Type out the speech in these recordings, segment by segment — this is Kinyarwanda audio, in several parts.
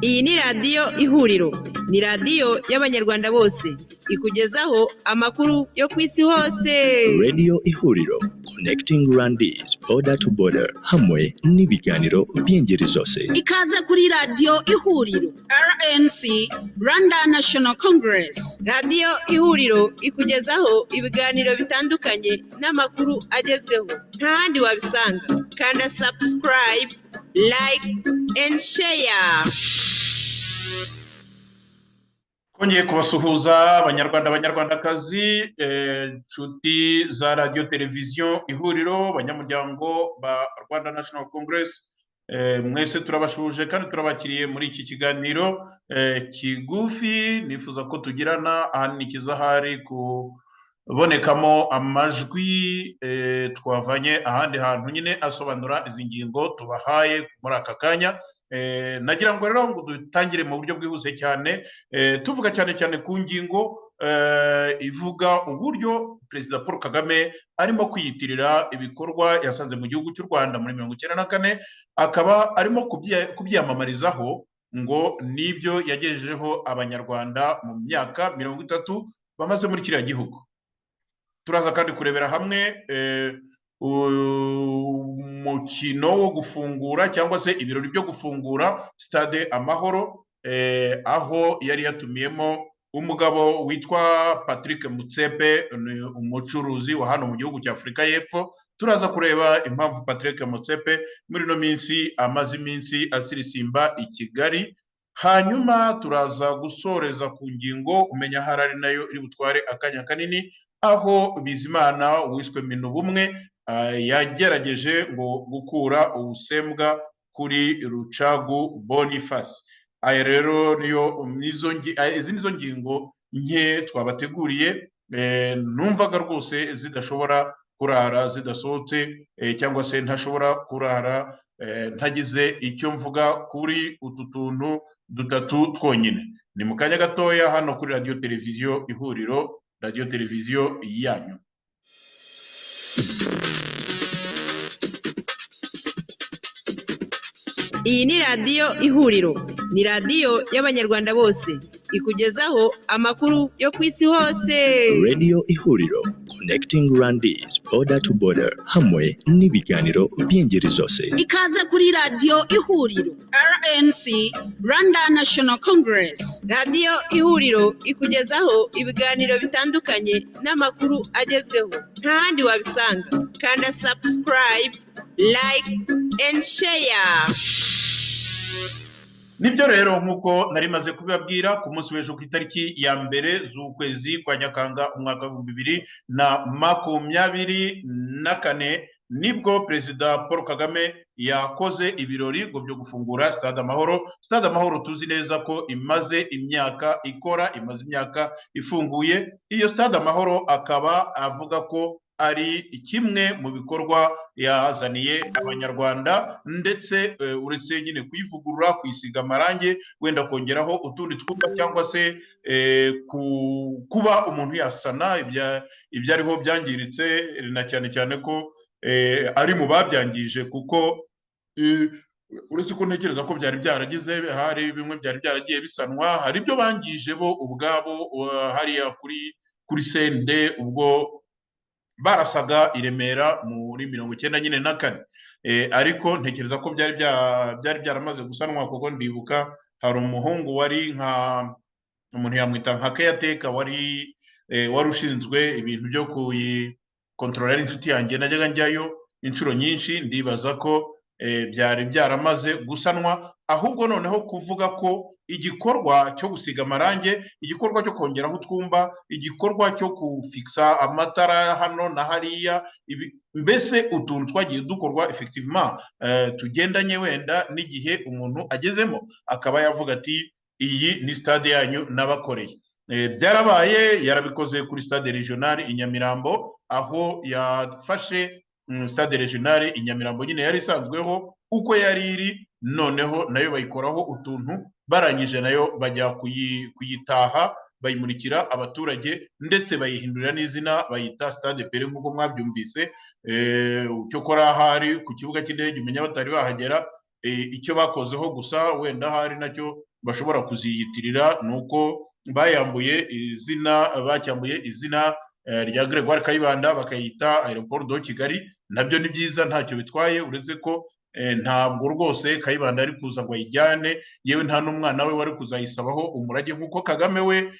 Iyi ni radiyo Ihuriro, ni radiyo y'Abanyarwanda bose, ikugezaho amakuru yo ku isi hose. Radio Ihuriro, connecting Rwandese border to border, hamwe n'ibiganiro by'ingeri zose. Ikaze kuri radiyo Ihuriro, RNC, Rwanda National Congress. Radiyo Ihuriro ikugezaho ibiganiro bitandukanye n'amakuru agezweho, nta handi wabisanga. Kanda subscribe, like and share. Kongeye kubasuhuza abanyarwandakazi, nshuti za radio televiziyo Ihuriro, abanyamuryango ba Rwanda National Congress, mwese turabashuje kandi turabakiriye muri iki kiganiro kigufi. Nifuza ko tugirana ahanikiza hari kubonekamo amajwi twavanye ahandi hantu nyine asobanura izi ngingo tubahaye muri aka kanya. Nagira ngo rero ngo dutangire mu buryo bwihuse cyane, tuvuga cyane ku ngingo ivuga uburyo Perezida Paul Kagame arimo kwiyitirira ibikorwa yasanze mu gihugu cy'u Rwanda muri 1994, akaba arimo kubyamamarizaho ngo nibyo yagejejeho abanyarwanda mu myaka 30 bamaze muri kiriya gihugu. Turaza kandi kurebera hamwe umukino wo gufungura cyangwa se ibirori byo gufungura Stade Amahoro, aho yari yatumiyemo umugabo witwa Patrick Motsepe, umucuruzi wa hano mu gihugu cya Afurika y'Epfo. Turaza kureba impamvu Patrick Motsepe muri no minsi amaze iminsi asirisimba i Kigali. Hanyuma turaza gusoreza ku ngingo umenya harari nayo iri butware akanya kanini, aho Bizimana wiswe Minubumwe yagerageje ngo gukura ubusembwa kuri Rucagu Boniface. Aya rero izi nizo ngingo nke twabateguriye, numvaga rwose zidashobora kurara zidasohotse, cyangwa se ntashobora kurara ntagize icyo mvuga kuri utu tuntu dutatu twonyine. Ni mu kanya gatoya hano kuri radio televiziyo Ihuriro, radio televiziyo yanyu. Iyi ni radiyo Ihuriro, ni radiyo y'Abanyarwanda bose, ikugezaho amakuru yo ku isi hose. Radio Ihuriro, connecting Rwandese border to border, hamwe n'ibiganiro by'ingeri zose. Ikaze kuri radiyo Ihuriro, RNC, Rwanda National Congress. Radiyo Ihuriro ikugezaho ibiganiro bitandukanye n'amakuru agezweho, nta handi wabisanga. Kanda subscribe, like and share. Nibyo rero nkuko nari maze kubibabwira, ku munsi w'ejo ku itariki ya mbere z'ukwezi kwa Nyakanga umwaka wa 2024 nibwo Perezida Paul Kagame yakoze ibirori byo gufungura Stade Amahoro. Stade Amahoro tuzi neza ko imaze imyaka ifunguye. Iyo Stade Amahoro akaba avuga ko ari kimwe mu bikorwa yazaniye abanyarwanda, ndetse uretse nyine kuyivugurura, kuyisiga amarangi, wenda kongeraho utundi twumba, cyangwa se kuba umuntu yasana ibyariho byangiritse, na cyane ko ari mu babyangije, kuko uretse ko ntekereza ko byari byaragize, hari bimwe byari byaragiye bisanwa, hari ibyo bangije bo ubwabo hariya kuri Sende ubwo barasaga i Remera muri 1994, ariko ntekereza ko byari byaramaze gusanwa, kuko ndibuka hari umuhungu wari umuntu yamwita nka caretaker wari ushinzwe ibintu byo kuyikontorora, inshuti yanjye najyaga njyayo inshuro nyinshi. Ndibaza ko byari byaramaze gusanwa, ahubwo noneho kuvuga ko igikorwa cyo gusiga amarange, igikorwa cyo kongeraho utwumba, igikorwa cyo kufixa amatara hano na hariya, mbese utuntu twagiye dukorwa effectivement tugendanye wenda n'igihe umuntu agezemo, akaba yavuga ati iyi ni stade yanyu nabakoreye. Byarabaye, yarabikoze kuri Stade Regional i Nyamirambo, aho yafashe Stade Regional i Nyamirambo nyine yari isanzweho uko yari iri, noneho nayo bayikoraho utuntu, barangije nayo bajya kuyitaha, bayimurikira abaturage, ndetse bayihindurira n'izina bayita Stade Pere nk'uko mwabyumvise. Cyokora hari ku kibuga cy'indege umenya batari bahagera, icyo bakozeho gusa wenda hari nacyo bashobora kuziyitirira, nuko bacyambuye izina rya Gregoire Kayibanda bakayita Aeroport de Kigali. Nabyo ni byiza, ntacyo bitwaye, uretse ko ntabwo rwose Kayibanda ari kuza ngo ayijyane, yewe nta n'umwana we wari kuzayisabaho umurage, nk'uko Kagame we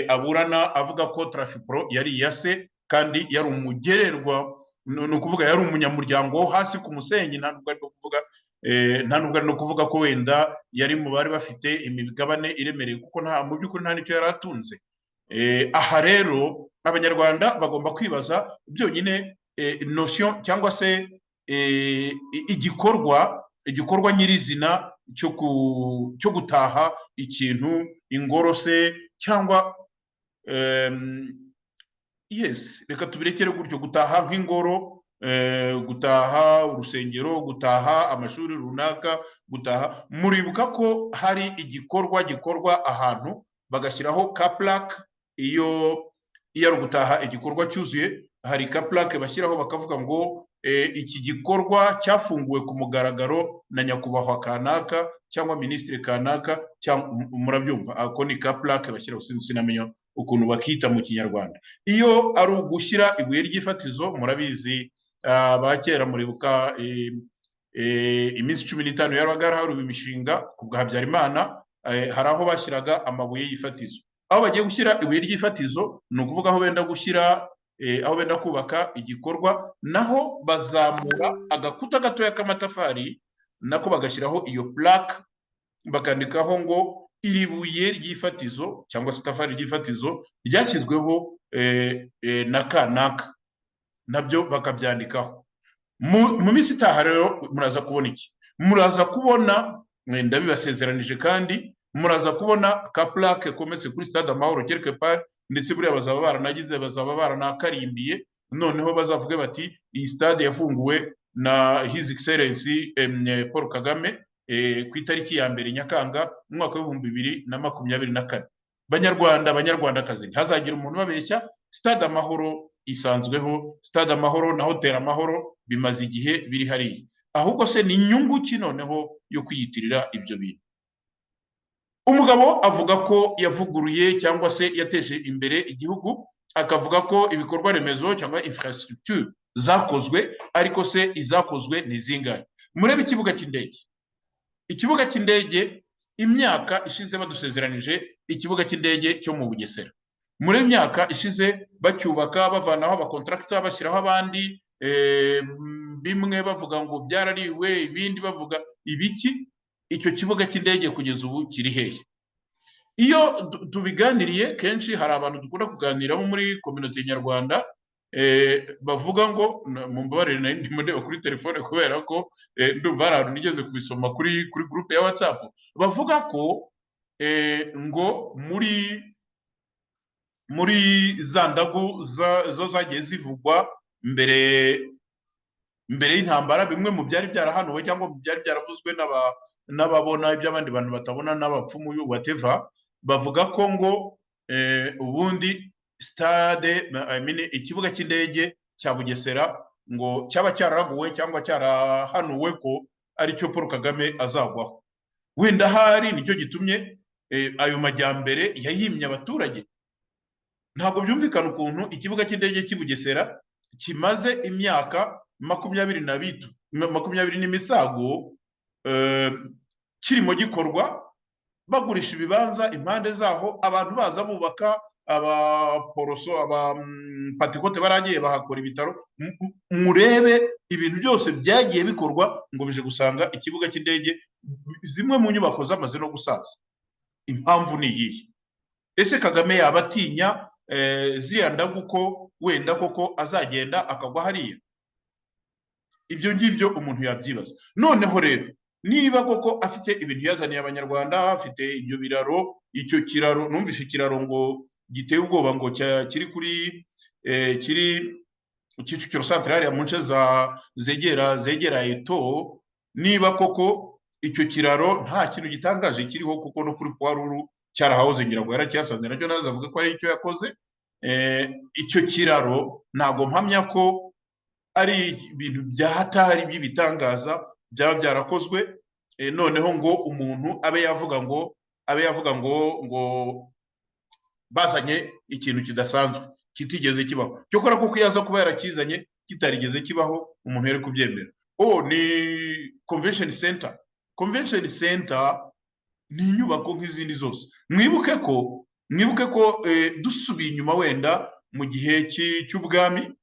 aburana avuga ko Trafipro yari iyase kandi yari umugererwa, ni ukuvuga yari umunyamuryango wo hasi ku musenyi. Nta nubwo ari no kuvuga ko wenda yari mu bari bafite imigabane iremereye, kuko mu by'ukuri nta nicyo yari atunze. Aha rero abanyarwanda bagomba kwibaza byonyine notion cyangwa se igikorwa nyirizina cyo gutaha ikintu, ingoro se, cyangwa yes, reka tubirekere gutyo, gutaha nk'ingoro, gutaha urusengero, gutaha amashuri runaka, gutaha. Muribuka ko hari igikorwa gikorwa ahantu bagashyiraho ka plaque, iyo ari gutaha igikorwa cyuzuye, hari ka plaque bashyiraho bakavuga ngo iki gikorwa cyafunguwe ku mugaragaro na nyakubahwa kanaka cyangwa minisitiri kanaka, murabyumva, ako ni ka plaque bashyiraho, sinamenya ukuntu bakita mu Kinyarwanda. Iyo ari ugushyira ibuye ry'ifatizo, murabizi abakera muribuka iminsi 15 yabaga hari imishinga ku bwa Habyarimana, hari aho bashyiraga amabuye y'ifatizo. Aho bagiye gushyira ibuye ry'ifatizo ni ukuvuga aho benda gushyira aho benda kubaka igikorwa, naho bazamura agakuta gatoya k'amatafari, nako bagashyiraho iyo plaque, bakandikaho ngo iri buye ry'ifatizo cyangwa se itafari ry'ifatizo ryashyizweho na kanaka, nabyo bakabyandikaho. Mu minsi itaha rero muraza kubona iki? Muraza kubona, ndabibasezeranije, kandi muraza kubona ka plaque kometse kuri Stade Amahoro quelque part, ndetse buriya bazaba baranakarimbiye, noneho bazavuge bati iyi stade yafunguwe na His Excellency Paul Kagame ku itariki ya 1 Nyakanga mu mwaka wa 2024. Banyarwandakazi, ntihazagira umuntu babeshya, Stade Amahoro isanzweho, Stade Amahoro na Hotel Amahoro bimaze igihe biri hariya. Ahubwo se ni inyungu ki noneho yo kwiyitirira ibyo bintu? Umugabo avuga ko yavuguruye cyangwa se yateje imbere igihugu, akavuga ko ibikorwa remezo cyangwa infrastructure zakozwe, ariko se izakozwe ni zingahe? Murebe ikibuga cy'indege. Ikibuga cy'indege imyaka ishize badusezeranije ikibuga cy'indege cyo mu Bugesera. Muri imyaka ishize bacyubaka, bavanaho abakontractor bashyiraho abandi, bimwe bavuga ngo byarariwe, ibindi bavuga ibiki. Icyo kibuga cy'indege kugeza ubu kiri hehe? Iyo tubiganiriye kenshi, hari abantu dukunda kuganiraho muri community nyarwanda, bavuga ngo, mumbabarire nari ndimo ndeba kuri telefone kubera ko ndumva hari abantu nigeze kubisoma kuri group ya WhatsApp, bavuga ko ngo muri za ndagu zo zagiye zivugwa mbere y'intambara, bimwe mu byari byarahanuwe cyangwa mu byari byaravuzwe n'ababona iby'abandi bantu batabona, n'abapfumu whatever, bavuga ko ngo ubundi stade, ikibuga cy'indege cya Bugesera ngo cyaba cyaraguwe cyangwa cyarahanuwe ko aricyo Paul Kagame azagwaho. Wenda hari nicyo gitumye ayo majyambere yayimye abaturage. Ntabwo byumvikana ukuntu ikibuga cy'indege cy'i Bugesera kimaze imyaka 20 n'imisago kirimo gikorwa, bagurisha ibibanza impande zaho, abantu baza bubaka, abaporoso, abapatikote baragiye bahakora ibitaro. Murebe ibintu byose byagiye bikorwa, ngo bije gusanga ikibuga cy'indege zimwe mu nyubako zamaze no gusaza. Impamvu ni iyihe? Ese Kagame yabatinya ziriya ndagu ko wenda koko azagenda akagwa hariya? Ibyo ngibyo umuntu yabyibaza. Noneho rero, niba koko afite ibintu yazaniye abanyarwanda, afite ibyo biraro, icyo kiraro, numvise ikiraro ngo giteye ubwoba, ngo kiri Kicukiro centrale ya mu nce zegera Eto, niba koko icyo kiraro nta kintu gitangaje kiriho, kuko no kuri Poiruru cyarahahoze, ngira ngo yarakiyasanze, nacyo nazavuga ko ari icyo yakoze. Icyo kiraro ntago mpamya ko ari ibintu byahatari by'ibitangaza byaba byarakozwe, noneho ngo umuntu abe yavuga ngo abe yavuga ngo bazanye ikintu kidasanzwe kitigeze kibaho cyokora kuko yaza kuba yarakizanye kitarigeze kibaho umuntu yari kubyemera. Ni convention center ni inyubako nk'izindi zose. Mwibuke ko dusubiye inyuma wenda mu gihe cy'ubwami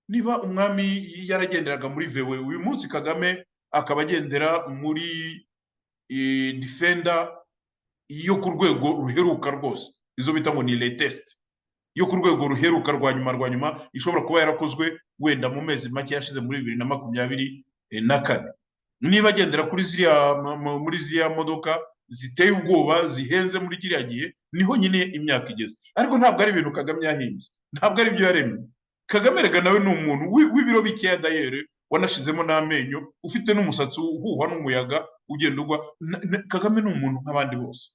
niba umwami yaragenderaga muri vewe, uyu munsi Kagame akaba agendera muri defender yo ku rwego ruheruka rwose, izo bita ngo ni latest yo ku rwego ruheruka rwa nyuma ishobora kuba yarakozwe wenda mu mezi make yashize muri 2024. Niba agendera kuri muri ziriya modoka ziteye ubwoba zihenze muri kiriya gihe, niho nyine imyaka igeze. Ariko ntabwo ari ibintu Kagame yahimbye, ntabwo ari byo yaremye. Kagame rega nawe ni umuntu w'ibiro bikeya dayere, wanashizemo n'amenyo, ufite n'umusatsi uhuha n'umuyaga ugenda ugwa. Kagame ni umuntu nk'abandi bose.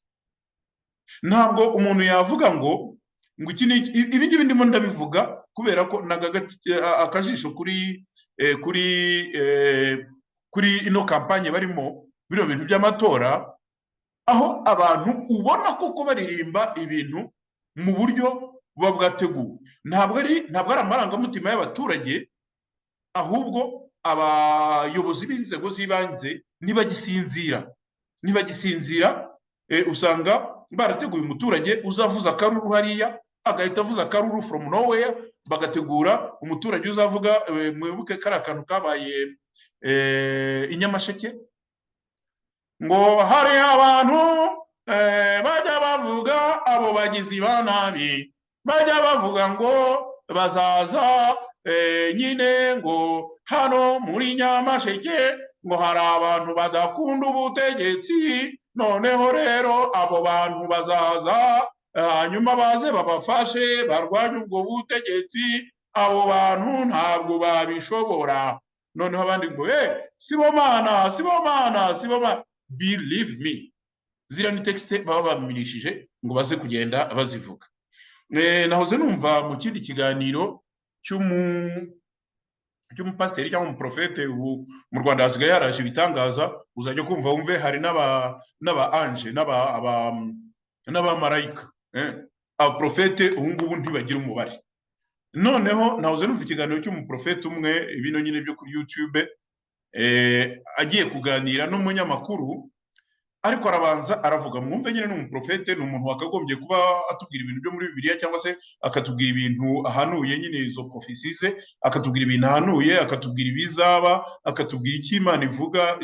Ntabwo umuntu yavuga ngo ibi ngibi ndimo ndabivuga kubera ko nagaga akajisho kuri ino kampanye barimo bino bintu by'amatora, aho abantu ubona koko baririmba ibintu mu buryo buba bwateguwe. Ntabwo ari amarangamutima y'abaturage, ahubwo abayobozi b'inzego z'ibanze nibagisinzira usanga barateguye umuturage uzavuza akaruru hariya agahita avuza akaruru from nowhere, bagategura umuturage uzavuga. Mwibuke kari akantu kabaye i Nyamasheke ngo hari abantu bajya bavuga, abo bagizi ba nabi bajya bavuga ngo bazaza nyine ngo hano muri Nyamasheke ngo hari abantu badakunda ubutegetsi, noneho rero abo bantu bazaza hanyuma baze babafashe barwanye ubwo butegetsi, abo bantu ntabwo babishobora. Noneho abandi ngo sibomana. Believe me, ziriya ni texte baba bamirishije ngo baze kugenda bazivuga. Nahoze numva mu kindi kiganiro cy'umupasiteri cyangwa umuprofete, mu Rwanda hasigaye yaraje ibitangaza, uzajya kumva wumve hari n'aba ange n'abamarayika. Abaprofete ubu ngubu ntibagira umubare. Noneho nahoze numva ikiganiro cy'umuprofete umwe, bino nyine byo kuri YouTube, agiye kuganira n'umunyamakuru, ariko arabanza aravuga, mwumve nyine n'umuprofete ni umuntu wakagombye kuba atubwira ibintu byo muri Bibiliya, cyangwa se akatubwira ibintu ahanuye, nyine izo profesi ze, akatubwira ibintu ahanuye, akatubwira ibizaba, akatubwira icyo Imana ivuga.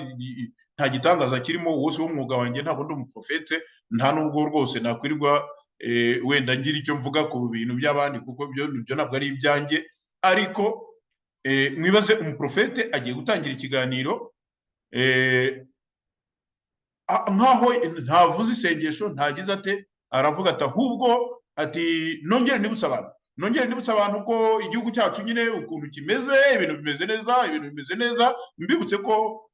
Nta gitangaza kirimo. Wose w'umwuga wanjye ntabwo ndi umuprofete, nta nubwo rwose nakwirirwa wenda ngira icyo mvuga ku bintu by'abandi, kuko byo ntabwo ari ibyanjye. Ariko mwibaze, umuprofete agiye gutangira ikiganiro nkaho ntavuze isengesho, ntagize ate, aravuga ati ahubwo ati nongere nibutse abantu ko igihugu cyacu nyine ukuntu kimeze, ibintu bimeze neza. Mbibutse ko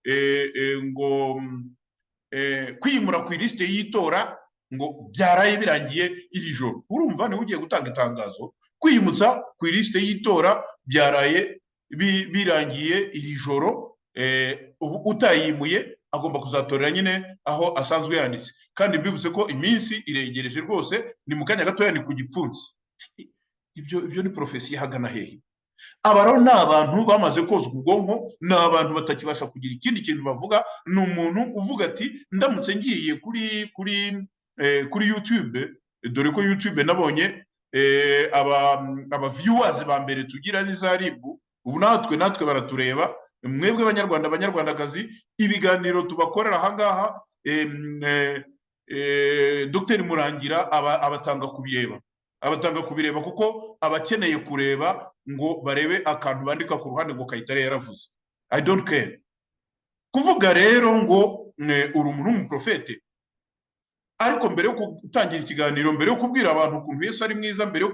ngo kwimura ku ilisite y'itora ngo byaraye birangiye iri joro. Urumva niwe ugiye gutanga itangazo, kwimutsa ku ilisite y'itora byaraye birangiye iri joro. Utayimuye agomba kuzatorera nyine aho asanzwe yanditse. Kandi mbibutse ko iminsi iregereje rwose, ni mu kanya gatoya, ni ku gipfunsi. Ibyo ni profesi ihagana hehe? Aba rero ni abantu bamaze kozwa ubwonko, ni abantu batakibasha kugira ikindi kintu bavuga. Ni umuntu uvuga ati ndamutse ngiye kuri YouTube, dore ko YouTube nabonye aba viewers ba mbere tugira ni za RIB. Ubu natwe baratureba. Mwebwe banyarwandakazi, ibiganiro tubakorera ahangaha, Dr Murangira abatanga kubireba, kuko abakeneye kureba ngo barebe akantu bandika ku ruhande ngo Kayitare yaravuze. I don't care. Kuvuga rero ngo uri umuntu w'umuprofete, ariko mbere yo gutangira ikiganiro, mbere yo kubwira abantu ukuntu Yesu ari mwiza, mbere yo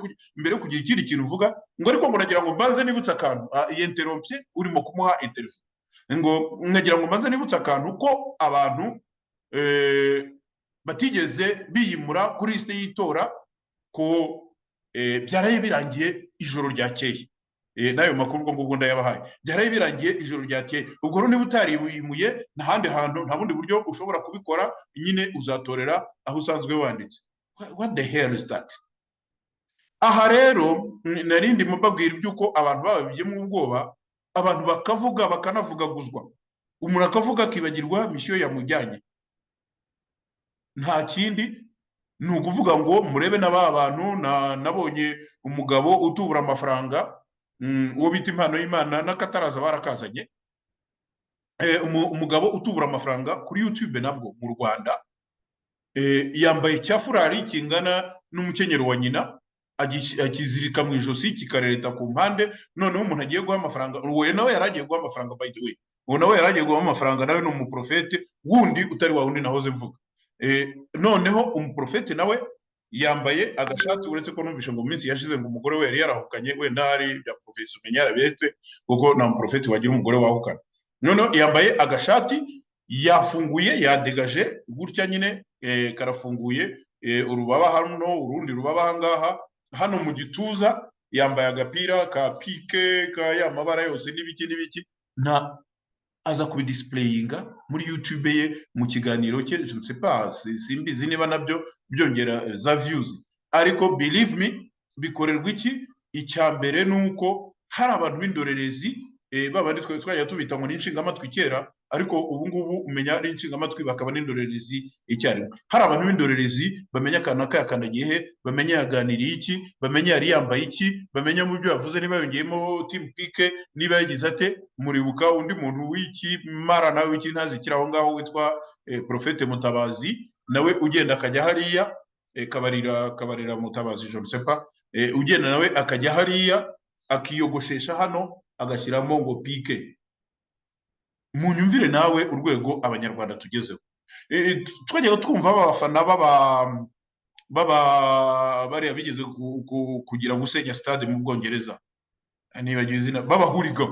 kugira ikindi kintu uvuga, ngo ariko ngo nagira ngo mbanze nibutse akantu, yenterompe urimo kumuha interview, ngo nagira ngo mbanze nibutse akantu ko abantu batigeze biyimura kuri liste y'itora, ko byaraye birangiye ijoro ryakeye. n'ayo makuru ubwo ngubwo ndayabahaye byaraye birangiye ijoro ryakeye. ubwo rero niba utarimuye n'ahandi hantu nta bundi buryo ushobora kubikora, nyine uzatorera aho usanzwe wanditse. What the hell is that? Aha rero narindi mubabwira iby'uko abantu babigiyemo ubwoba, abantu bakavuga bakanavugaguzwa, umuntu akavuga akibagirwa misiyo yamujyanye. Nta kindi ni ukuvuga ngo murebe n'aba bantu. Nabonye umugabo utubura amafaranga, uwo bita impano y'Imana n'akataraza barakazanye, umugabo utubura amafaranga kuri YouTube nabwo mu Rwanda, yambaye cyafurari kingana n'umukenyero wa nyina, akizirika mu ijosi kikarereta ku mpande. Noneho umuntu agiye guha amafaranga, uwo nawe yaragiye guha amafaranga, by the way, uwo nawe yaragiye guha amafaranga, nawe ni umuprofete wundi utari wa wundi nahoze mvuga. Noneho umuprofete nawe yambaye agashati, uretse ko numvishe ngo mu minsi yashize ngo umugore we yari yarahukanye, wenda hari bya profesi umenya yarabetse, kuko nta muprofete wagira umugore wahukana. Noneho yambaye agashati, yafunguye, yadegaje gutya nyine, karafunguye, urubaba hano, urundi rubaba ahangaha, hano mu gituza yambaye agapira ka pike ka ya mabara yose n'ibiki nta aza kubidisplayinga muri YouTube ye mu kiganiro cye. Je ne sais pas, simbizi niba nabyo byongera za views, ariko believe me bikorerwa iki. Icya mbere nuko hari abantu b'indorerezi, babandi twajya tubita ngo n'inshingamatwi kera, ariko ubu ngubu umenya ari inshingamatwi bakaba n'indorerezi icyarimwe. Hari abantu b'indorerezi bamenya akantu akayakandagiye he, bamenya yaganiriye iki, bamenya yari yambaye iki, bamenya mu byo yavuze niba yongeyemo team pike, niba yagize ate. Muribuka undi muntu w'iki mara nawe w'iki ntazikira aho ngaho witwa Profete Mutabazi, nawe ugenda akajya hariya, kabarira Mutabazi je ne sais pas, ugenda nawe akajya hariya akiyogoshesha hano agashyiramo ngo pike. Munyumvire nawe urwego abanyarwanda tugezeho. Twajyaga twumva abafana bariya bigeze kugira gusenya stade mu Bwongereza, nibagiwe izina, babahuriga.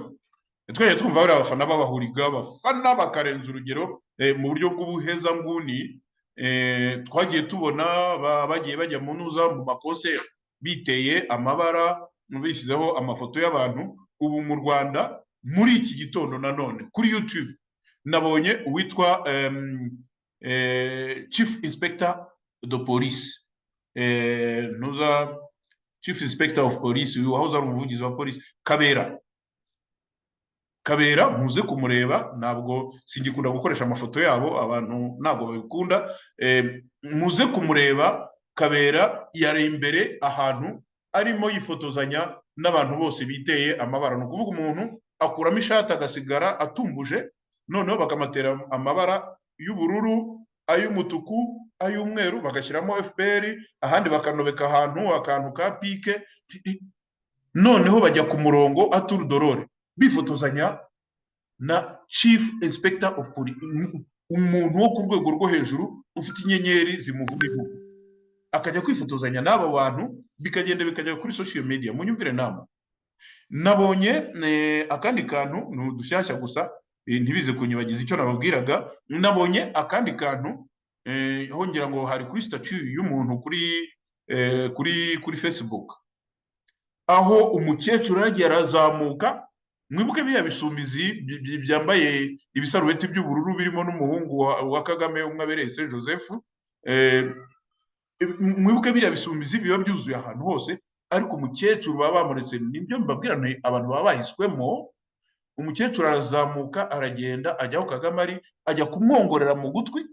Twajyaga twumva bariya abafana babahuriga, bafana bakarenza urugero mu buryo bw'ubuheza nguni. Twagiye tubona bagiye bajya mu ntuza mu makonseri biteye amabara, bishyizeho amafoto y'abantu. Ubu mu Rwanda muri iki gitondo nanone kuri YouTube nabonye uwitwa Chief Inspector de Police, Chief Inspector of Police, wahoze ari umuvugizi wa polisi, Kabera muze kumureba. Ntabwo singikunda gukoresha amafoto yabo, abantu ntabwo babikunda, muze kumureba. Kabera yari imbere ahantu arimo yifotozanya n'abantu bose biteye amabara. No kuvuga umuntu akuramo ishati agasigara atumbuje, noneho bakamatera amabara y'ubururu, ay'umutuku, ay'umweru, bagashyiramo FPR, ahandi bakanobeka akantu ka pike, noneho bajya ku murongo aturdorore bifotozanya na Chief Inspector of Police, umuntu wo ku rwego rwo hejuru ufite inyenyeri zimuvuga ivuga, akajya kwifotozanya n'abo bantu, bikagenda kuri social media. Munyumvire namwe. Nabonye akandi kantu, ni udushyashya gusa, ntibize kunyibagiza icyo nababwiraga. Nabonye akandi kantu, hongera ngo hari kuri statue y'umuntu kuri Facebook, aho umukecuru yagiye arazamuka. Mwibuke biriya bisumizi byambaye ibisarubeti by'ubururu birimo n'umuhungu wa Kagame umwaberese Joseph, mwibuke biriya bisumizi biba byuzuye ahantu hose, ariko umukecuru baba bamuretse. Nibyo mbabwira, abantu baba bahiswemo. Umukecuru arazamuka aragenda ajya aho Kagame ari, ajya kumwongorera mu gutwi.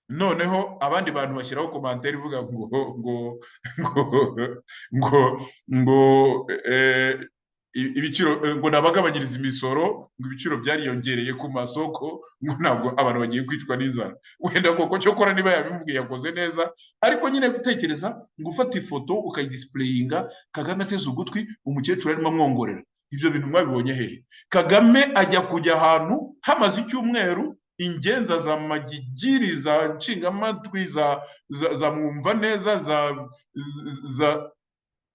Noneho abandi bantu bashyiraho komantere ivuga ngo ibiciro ngo nabagabanyiriza imisoro, ngo ibiciro byariyongereye ku masoko, ngo ntabwo abantu bagiye kwicwa n'inzara. Wenda koko cyo kora niba yabimubwiye yakoze neza, ariko nyine gutekereza ngo ufata ifoto ukayidisplayinga Kagame ateze ugutwi umukecuru arimo amwongorera. Ibyo bintu mwabibonye hehe? Kagame ajya kujya ahantu hamaze icyumweru, ingenza za magigiri, za nshingamatwi, za mwumva neza,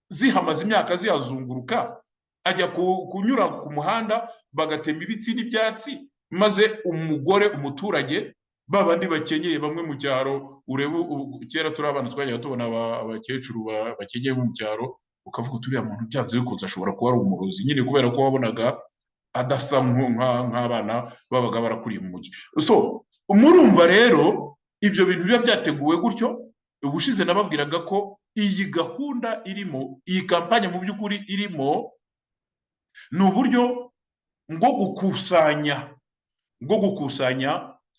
zihamaze imyaka ziyazunguruka, ajya kunyura ku muhanda bagatema ibiti n'ibyatsi, maze umugore, umuturage, babandi bakenyeye bamwe mu cyaro. Urebe kera turi abana twajyaga tubona abakecuru bakenyeye mu cyaro, ukavuga turiya muntu byanze bikunze ashobora kuba ari umurozi nyine kubera ko wabonaga adasa nk'abana babaga barakuriye mu mujyi. So murumva rero ibyo bintu biba byateguwe gutyo. Ubushize nababwiraga ko iyi gahunda irimo, iyi kampanye mu by'ukuri irimo, ni uburyo bwo gukusanya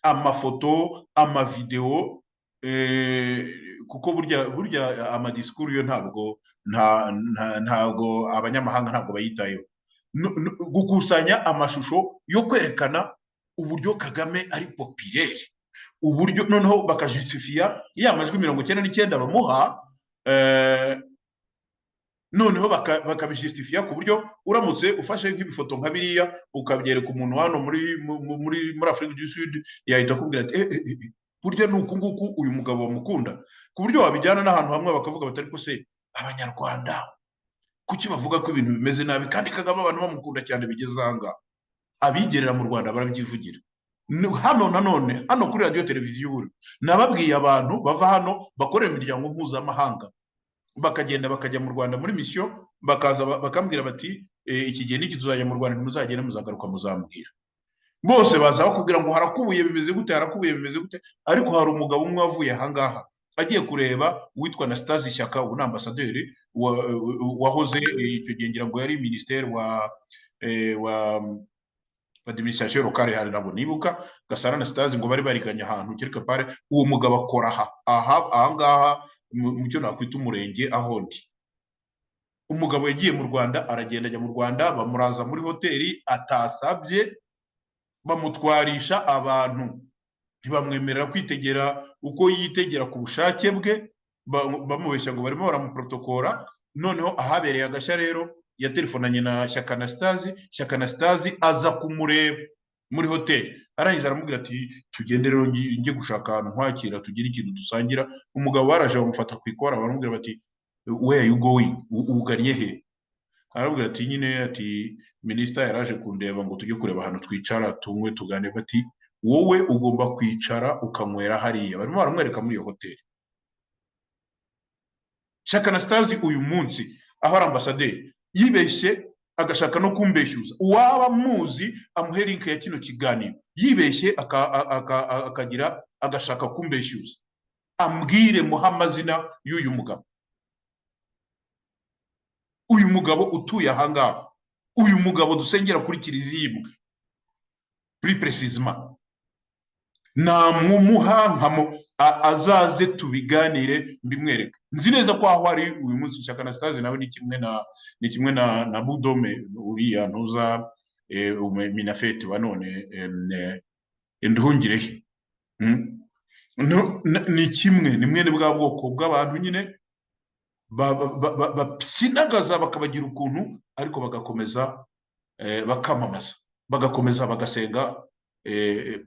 amafoto, amavidewo, kuko burya amadisikuru yo ntabwo abanyamahanga ntabwo bayitayeho. Gukusanya amashusho yo kwerekana uburyo Kagame ari populaire, uburyo noneho bakajustifia ya majwi 99 bamuha, noneho bakabijustifia ku buryo uramutse ufashe nk'ibifoto nka biriya ukabyereka umuntu hano muri Afrika du Sud, yahita akubwira ati burya nuko nguku uyu mugabo wamukunda, ku buryo wabijyana n'ahantu hamwe bakavuga batari ko se abanyarwanda kuki bavuga ko ibintu bimeze nabi kandi Kagame abantu bamukunda cyane bigeze ahanga. Abigerera mu Rwanda barabyivugira. Hano nanone hano kuri radio televiziyo Ihuriro nababwiye abantu bava hano bakorera imiryango mpuzamahanga bakagenda bakajya mu Rwanda muri mission, bakaza bakambwira bati iki gihe niki tuzajya mu Rwanda, muzagenda muzagaruka muzambwira. Bose baza bakubwira ngo harakubuye bimeze gute, harakubuye bimeze gute, ariko hari umugabo umwe wavuye ahangaha agiye kureba witwa Anastase Shyaka, ubu ambasaderi wahoze icyo gihe ngira ngo yari ministère wa administration locale, hari nabo nibuka Gasana Anastase ngo bari bariganya ahantu quelque part. Uwo mugabo akora ahangaha mu cyo nakwita umurenge aho ndi. Umugabo yagiye mu Rwanda, aragenda ajya mu Rwanda, bamuraza muri hoteli atasabye, bamutwarisha abantu, ntibamwemerera kwitegera uko yitegera ku bushake bwe, bamubeshya ngo barimo baramuprotokora. Noneho ahabereye agashya rero yatelefonanye na Shyaka Anastase aza kumureba muri hoteli, arangiza aramubwira ati tugende rero njye gushaka ahantu nkwakira tugire ikintu dusangira. Umugabo baraje bamufata ku ikora, baramubwira bati where are you going, ugariye he? Arabwira ati nyine ati minisita yaraje kundeba ngo tujye kureba ahantu twicara tunywe tugane. Bati wowe ugomba kwicara ukanywera hariya. Barimo baramwereka muri iyo hoteli. Shyaka Anastase uyu munsi aho ari ambasaderi yibeshye agashaka no kumbeshyuza. Uwaba muzi amuhe link ya kino kiganiro, yibeshye akagira agashaka kumbeshyuza, ambwire muha amazina y'uyu mugabo. Uyu mugabo utuye ahangaha, uyu mugabo dusengera kuri kiliziya imwe plus précisément, namumuha azaze tubiganire mbimwereka. Nzi neza ko aho ari uyu munsi Shyaka Anastase nawe ni kimwe na Budome uriya ntuza Minafete wa none Nduhungirehe, ni kimwe, ni mwene bwa bwoko bw'abantu nyine basinagaza bakabagira ukuntu, ariko bagakomeza bakamamaza, bagakomeza bagasenga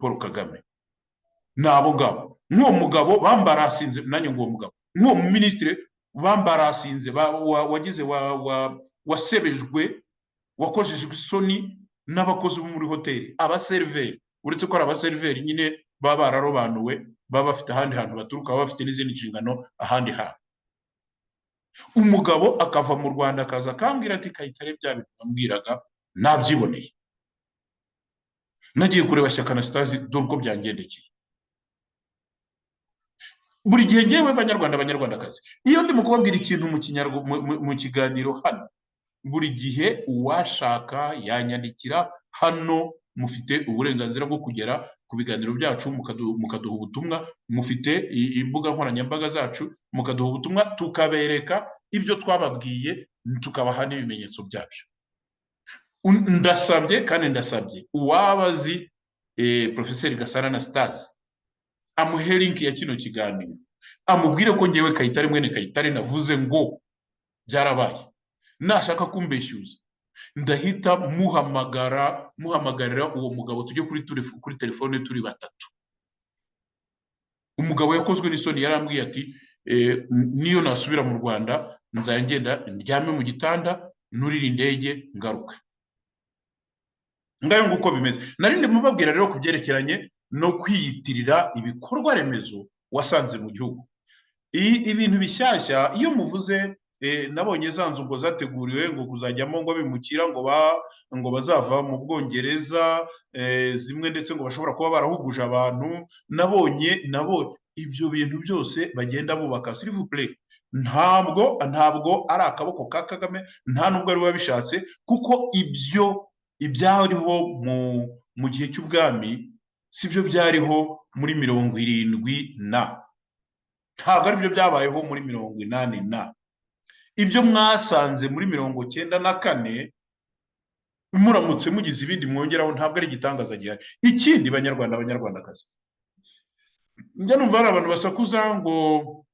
Paul Kagame. Nabo ngabo n'uwo mugabo bambarasinze, nanjye ngo uwo mugabo n'uwo ministre bambarasinze wagize wasebejwe, wakojejwe isoni n'abakozi bo muri hoteli, abaseriveri. Uretse ko ari abaseriveri nyine baba bararobanuwe, baba bafite ahandi hantu baturuka, baba bafite n'izindi nshingano ahandi hantu. Umugabo akava mu Rwanda akaza akambwira ati Kayitare bya bintu bambwiraga nabyiboneye, nagiye kureba Shyaka Anastase dore uko byangendekeye. Buri gihe ngewe banyarwandakazi, iyo ndimo kubabwira ikintu mu kiganiro hano, buri gihe uwashaka yanyandikira hano. Mufite uburenganzira bwo kugera ku biganiro byacu mukaduha ubutumwa, mufite imbuga nkoranyambaga zacu mukaduha ubutumwa, tukabereka ibyo twababwiye, tukabaha n'ibimenyetso byabyo. Ndasabye uwabazi Professeur Gasana Anastase amuhe link ya kino kiganiro, amubwire ko ngewe Kayitare mwene Kayitare navuze ngo byarabaye. Nashaka kumbeshyuza ndahita muhamagarira uwo mugabo tujye kuri telefone turi batatu. Umugabo yakozwe n'isoni yarambwiye ati niyo nasubira mu Rwanda nzagenda ndyame mu gitanda nurira indege ngaruka. Ngayo nguko bimeze. Narinde mubabwira rero kubyerekeranye no kwiyitirira ibikorwa remezo wasanze mu gihugu. Ibintu bishyashya iyo muvuze nabonye za nzu ngo zateguriwe ngo kuzajyamo ngo bimukira ngo bazava mu Bwongereza, zimwe ndetse ngo bashobora kuba barahuguje abantu. Nabonye ibyo bintu byose bagenda bubaka, s'il vous plaît, ntabwo ari akaboko ka Kagame, nta nubwo ari we wabishatse, kuko ibyariho mu gihe cy'ubwami sibyo byariho muri 70 ntabwo ari byo byabayeho muri 80. Ibyo mwasanze muri 94 muramutse mugize ibindi mwongeraho ntabwo ari igitangaza gihari. Ikindi, banyarwanda, abanyarwandakazi, njya numva hari abantu basakuza ngo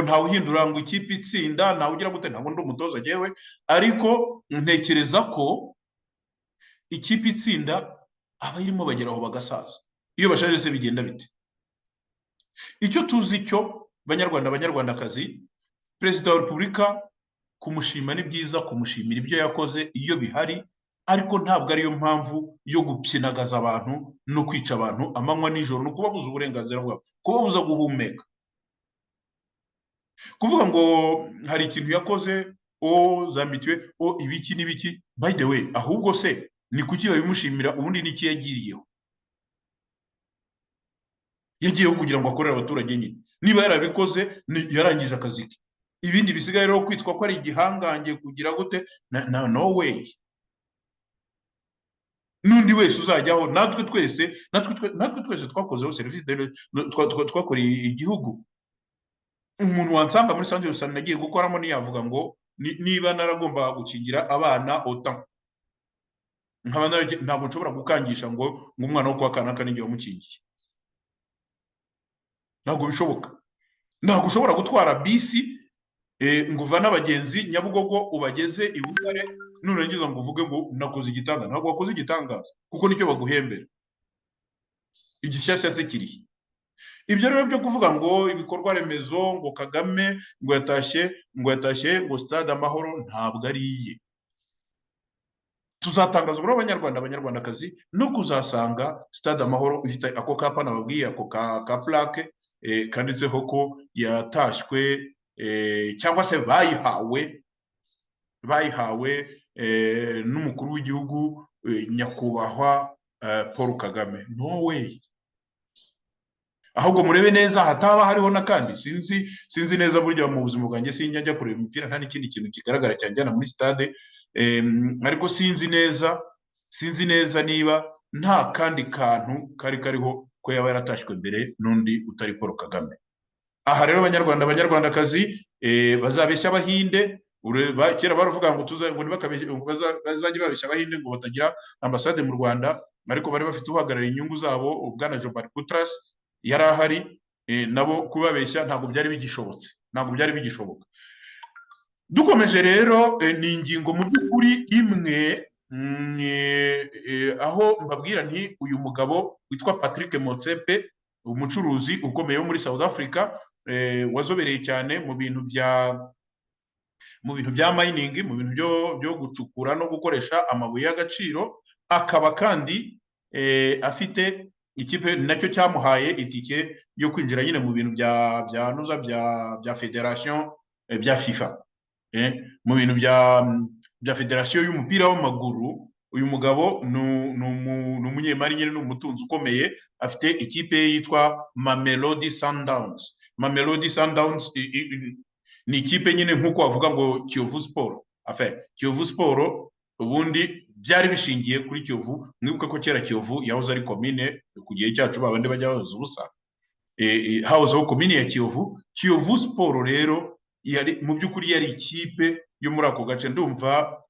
ntawe uhindura ngo ikipe itsinda, ntawe ugira gute, ntabwo ndi umutoza jewe, ariko ntekereza ko ikipe itsinda abayirimo bageraho bagasaza. Iyo bashaje se bigenda bite? Icyo tuzi cyo, banyarwanda, abanyarwandakazi, Perezida wa Repubulika kumushima ni byiza, kumushimira ibyo yakoze iyo bihari, ariko ntabwo ariyo mpamvu yo gupyinagaza abantu no kwica abantu amanywa nijoro, no kubabuza uburenganzira bwabo, kubabuza guhumeka, kuvuga ngo hari ikintu yakoze, za mituweli, ibiki n'ibiki. By the way, ahubwo se ni kuki babimushimira? Ubundi niki yagiriyeho? Yagiyeho kugira ngo akorere abaturage nyine. Niba yarabikoze yarangije akazi ke. Ibindi bisigaye rero kwitwa ko ari igihangange kugira gute, no way. N'undi wese uzajyaho, natwe twese twakozeho serivisi, twakoreye igihugu. Umuntu wansanga muri Centre de Santé nagiye gukoramo niyavuga ngo niba naragomba gukingira abana otan, ntabwo nshobora gukangisha ngo umwana wo kwa kanaka n'igihe wamukingiye. Ntabwo bishoboka. Ntabwo ushobora gutwara bisi ngo uvane abagenzi Nyabugogo ubageze i Butare, nurangiza ngo uvuge ngo nakoze igitangaza. Ntabwo wakoze igitangaza, kuko nicyo baguhembera. Igishyashya se kirihe? Ibyo rero byo kuvuga ngo ibikorwa remezo, ngo Kagame ngo yatashye ngo Stade Amahoro, ntabwo ari iye. Tuzatangazwa n'abanyarwanda, abanyarwandakazi, no kuzasanga Stade Amahoro ifite ako kapa nababwiye, ako ka plaque kanditseho ko yatashywe, cyangwa se bayihawe n'umukuru w'igihugu nyakubahwa Paul Kagame. No way. Ahubwo murebe neza hataba hariho n'akandi, sinzi neza burya mu buzima bwanjye sinjya njya kureba imipira, nta n'ikindi kintu kigaragara cyanjyana muri stade, ariko sinzi neza niba nta kandi kantu kariho ko yaba yaratashywe mbere n'undi utari Paul Kagame. Aha rero banyarwanda, abanyarwandakazi, bazabeshya Abahinde. Kera baravuga ngo bazajya babeshya Abahinde ngo batagira ambasade mu Rwanda, ariko bari bafite uhagarariye inyungu zabo, Bwana Jobari Putras yari ahari, nabo kubabeshya ntabwo byari bigishoboka. Dukomeje rero, ni ingingo mu by'ukuri imwe, aho mbabwira nti uyu mugabo witwa Patrick Motsepe, umucuruzi ukomeye wo muri South Africa, wazobereye cyane mu bintu bya mining, mu bintu byo gucukura no gukoresha amabuye y'agaciro, akaba kandi afite ikipe nacyo cyamuhaye itike yo kwinjira nyine mu bintu bya federation bya FIFA, mu bintu bya federation y'umupira w'amaguru. Uyu mugabo ni umunyemari nyine, ni umutunzi ukomeye, afite ikipe yitwa Mamelodi Sundowns. Mamelodi Sundowns ni ikipe nyine nk'uko wavuga ngo Kiyovu Sport. Kiyovu Sport ubundi byari bishingiye kuri Kiyovu. Mwibuke ko kera Kiyovu yahoze ari komine, ku gihe cyacu babandi bajya bahoza ubusa, hahozeho komine ya Kiyovu. Kiyovu Sport rero mu by'ukuri yari ikipe yo muri ako gace. Ndumva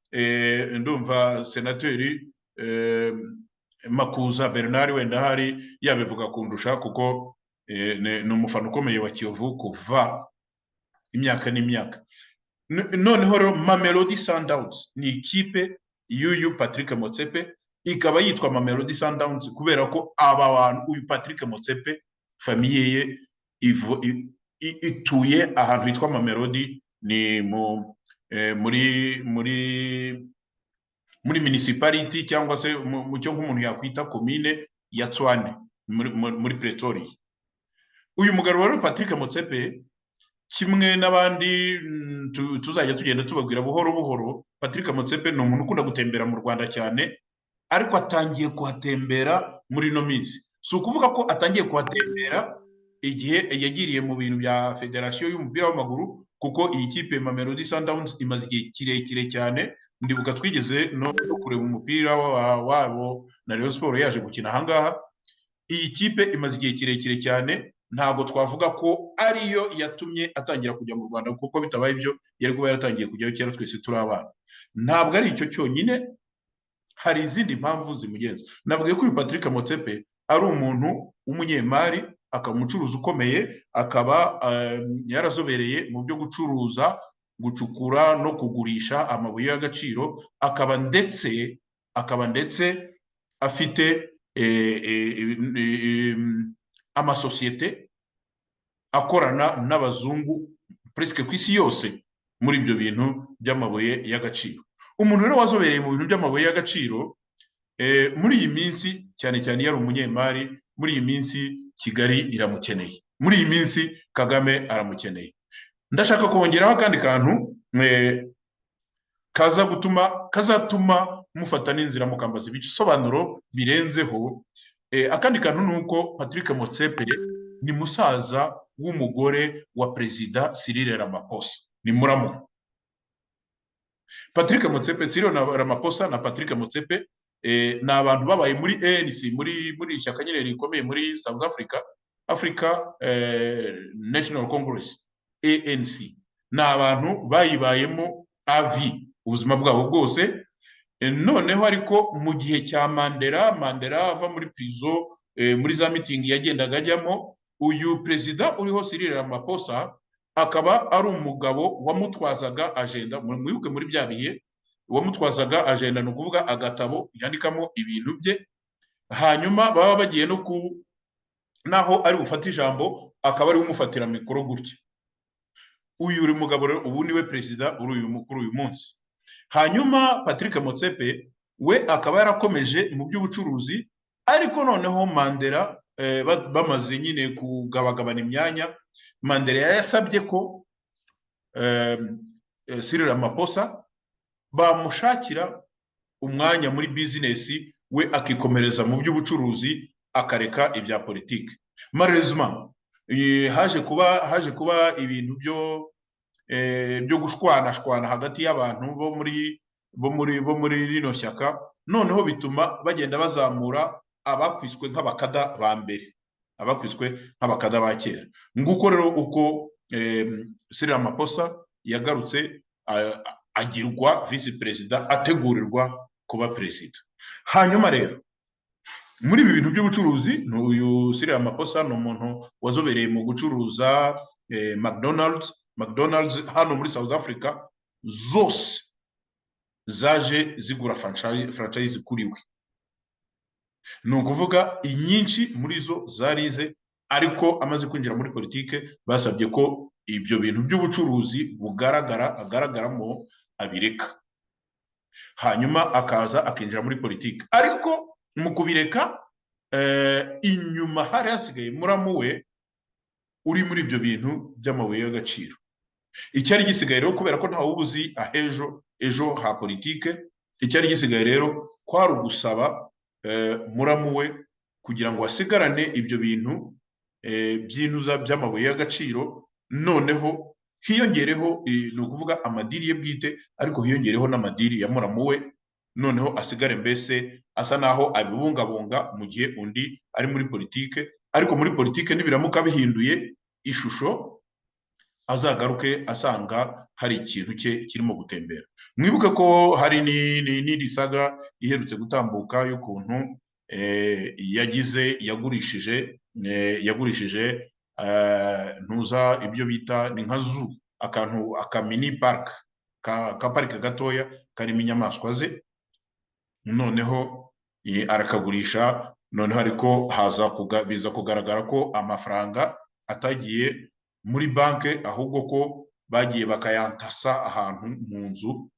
senateri Makuza Bernard wenda hari yabivuga kundusha, kuko ni umufana ukomeye wa Kiyovu kuva imyaka n'imyaka. Noneho rero Mamelodi Sundowns ni ikipe y'uyu Patrick Motsepe, ikaba yitwa Mamelodi Sundowns kubera ko uyu Patrick Motsepe famiye ye ituye ahantu hitwa Mamelodi, ni muri municipality, cyangwa se mu cyo nk'umuntu yakwita komine ya Tswane muri Pretoria. Uyu mugabo rero Patrick Motsepe kimwe n'abandi tuzajya tugenda tubabwira buhoro buhoro. Patrick Motsepe ni umuntu ukunda gutembera mu Rwanda cyane, ariko atangiye kuhatembera muri ino minsi. Si ukuvuga ko atangiye kuhatembera igihe yagiriye mu bintu bya federasiyo y'umupira w'amaguru, kuko iyi kipe Mamelodi Sundowns imaze igihe kirekire cyane. Ndibuka twigeze no kureba umupira wabo na Rayon Sport yaje gukina ahangaha. Iyi kipe imaze igihe kirekire cyane, ntabwo twavuga ko ariyo yatumye atangira kujya mu Rwanda, kuko bitabaye ibyo yari kuba yaratangiye kujyayo kera twese turi abana. Ntabwo ari icyo cyonyine, hari izindi mpamvu zimugenza. Nabwiye ko uyu Patrick Motsepe ari umuntu w'umunyemari, akaba umucuruzi ukomeye, akaba yarazobereye mu byo gucuruza, gucukura no kugurisha amabuye y'agaciro, akaba ndetse afite amasosiyete akorana n'abazungu presque ku isi yose muri ibyo bintu by'amabuye y'agaciro. Umuntu rero wazobereye mu bintu by'amabuye y'agaciro muri iyi minsi, cyane cyane yari umunyemari, muri iyi minsi Kigali iramukeneye, muri iyi minsi Kagame aramukeneye. Ndashaka kongeraho akandi kantu kazatuma mufata n'inzira mukambaza ibisobanuro birenzeho. Akandi kantu ni uko Patrick Motsepe ni musaza w'umugore wa Perezida Cyril Ramaphosa, ni muramu. Patrick Motsepe, Cyril Ramaphosa na Patrick Motsepe ni abantu babaye muri ANC, muri ishyaka nyine rikomeye muri South Africa National Congress, ANC. Ni abantu bayibayemo avi ubuzima bwabo bwose. Noneho ariko mu gihe cya Mandela ava muri prison, muri za meeting yagendaga ajyamo, uyu perezida uriho Cyril Ramaphosa akaba ari umugabo wamutwazaga agenda, mwibuke muri bya bihe wamutwazaga agenda, ni ukuvuga agatabo yandikamo ibintu bye, hanyuma baba bagiye no naho ari gufata ijambo akaba ari umufatira mikoro gutya. Uyu uri mugabo rero ubu niwe perezida uri uyu munsi. Hanyuma Patrick Motsepe we akaba yarakomeje mu by'ubucuruzi, ariko noneho Mandela bamaze nyine kugabagabana imyanya, Mandela yasabye ko Cyril Ramaphosa bamushakira umwanya muri business, we akikomereza mu by'ubucuruzi akareka ibya politiki. Malheureusement haje kuba ibintu byo gushwana hagati y'abantu bo muri rino shyaka, noneho bituma bagenda bazamura abakwiswe nk'abakada ba mbere, abakwiswe nk'abakada ba kera. Nguko rero uko Cyril Ramaphosa yagarutse agirwa vice perezida, ategurirwa kuba perezida. Hanyuma rero muri ibi bintu by'ubucuruzi, uyu Cyril Ramaphosa ni umuntu wazobereye mu gucuruza McDonald's hano muri South Africa, zose zaje zigura franchise kuri we. Ni ukuvuga inyinshi muri zo zarize, ariko amaze kwinjira muri politike basabye ko ibyo bintu by'ubucuruzi agaragaramo abireka, hanyuma akaza akinjira muri politike. Ariko mu kubireka inyuma hari hasigaye muramu we uri muri ibyo bintu by'amabuye y'agaciro. Icyari gisigaye rero, kubera ko ntawe ubuzi ejo ha politike, icyari gisigaye rero kwari ugusaba muramu we kugira ngo asigarane ibyo bintu by'inuza by'amabuye y'agaciro, noneho hiyongereho ni ukuvuga amadiri ye bwite, ariko hiyongereho n'amadiri ya muramu we, noneho asigare mbese asa naho abibungabunga mu gihe undi ari muri politike. Ariko muri politike nibiramuka bihinduye ishusho, azagaruke asanga hari ikintu cye kirimo gutembera. Mwibuke ko hari n'indi saga iherutse gutambuka y'ukuntu yagurishije ntuza ibyo bita ni nka zoo, aka mini park, ka parike gatoya karimo inyamaswa ze, noneho arakagurisha. Noneho ariko biza kugaragara ko amafaranga atagiye muri banke, ahubwo ko bagiye bakayantasa ahantu mu nzu.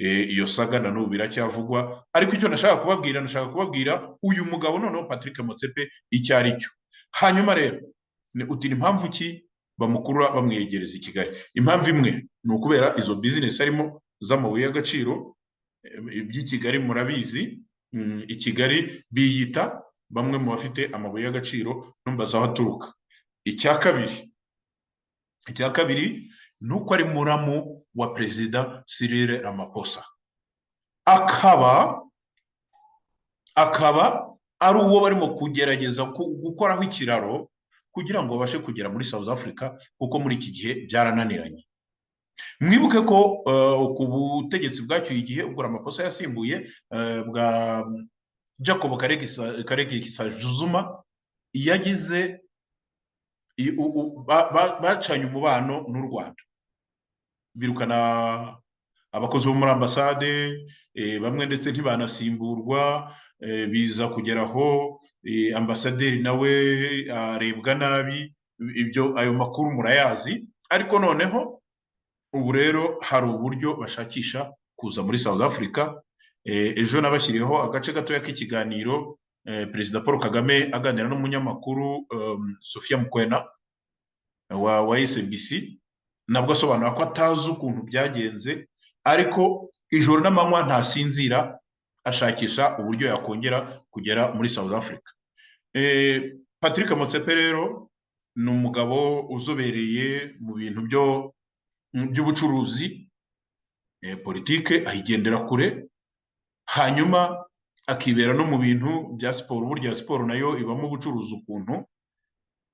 Iyo saga na n'ubu biracyavugwa, ariko icyo nashaka kubabwira uyu mugabo noneho Patrick Motsepe icyo ari cyo. Hanyuma rero uti ni impamvu ki bamukurura bamwegereza i Kigali. Impamvu imwe ni ukubera izo bizinesi arimo z'amabuye y'agaciro by'i Kigali. Murabizi i Kigali biyita bamwe mu bafite amabuye y'agaciro, numbaza aho aturuka. Icya kabiri ni uko ari muramu wa Perezida Cyril Ramaphosa, akaba ari uwo barimo kugerageza gukoraho ikiraro kugira ngo babashe kugera muri South Africa, kuko muri iki gihe byarananiranye. Mwibuke ko ku butegetsi bwacyuye igihe ubwo Ramaphosa yasimbuye bwa Jacob Karege Kisajuzuma, yagize bacanye umubano n'u Rwanda, birukana abakozi bo muri ambasade bamwe, ndetse ntibanasimburwa. Biza kugeraho ambasaderi nawe arebwa nabi. Ayo makuru murayazi. Ariko noneho ubu rero hari uburyo bashakisha kuza muri South Africa. Ejo nabashyiriyeho agace gatoya k'ikiganiro Perezida Paul Kagame aganira n'umunyamakuru Sophia Mukwena wa SBC, nabwo asobanura ko atazi ukuntu byagenze, ariko ijoro n'amanywa ntasinzira ashakisha uburyo yakongera kugera muri South Africa. Patrick Motsepe rero ni umugabo uzobereye mu bintu by'ubucuruzi, politike ayigendera kure, hanyuma akibera no mu bintu bya siporo. Burya siporo nayo ibamo ubucuruzi ukuntu,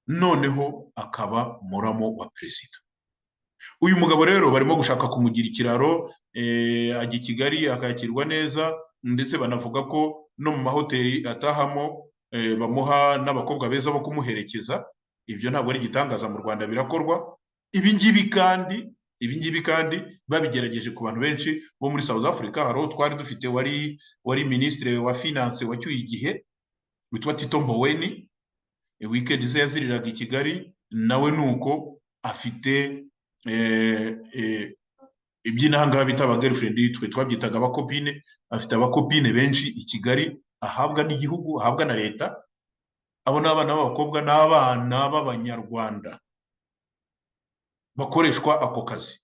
noneho akaba muramo wa perezida. Uyu mugabo rero barimo gushaka kumugira ikiraro, ajya i Kigali akakirwa neza, ndetse banavuga ko no mu mahoteli atahamo bamuha n'abakobwa beza bo kumuherekeza. Ibyo ntabwo ari igitangaza, mu Rwanda birakorwa. Ibi ngibi kandi babigerageje ku bantu benshi bo muri South Africa. Hari uwo twari dufite wari minisitiri wa finance wacyuye igihe witwa Tito Mboweni, weekend ze yaziriraga i Kigali, nawe nuko afite iby'inahangaha bita aba girlfriend, twe twabyitaga abakopine. Afite abakopine benshi i Kigali, ahabwa n'igihugu, ahabwa na leta. Abo ni abana b'abakobwa n'abana b'Abanyarwanda bakoreshwa ako kazi.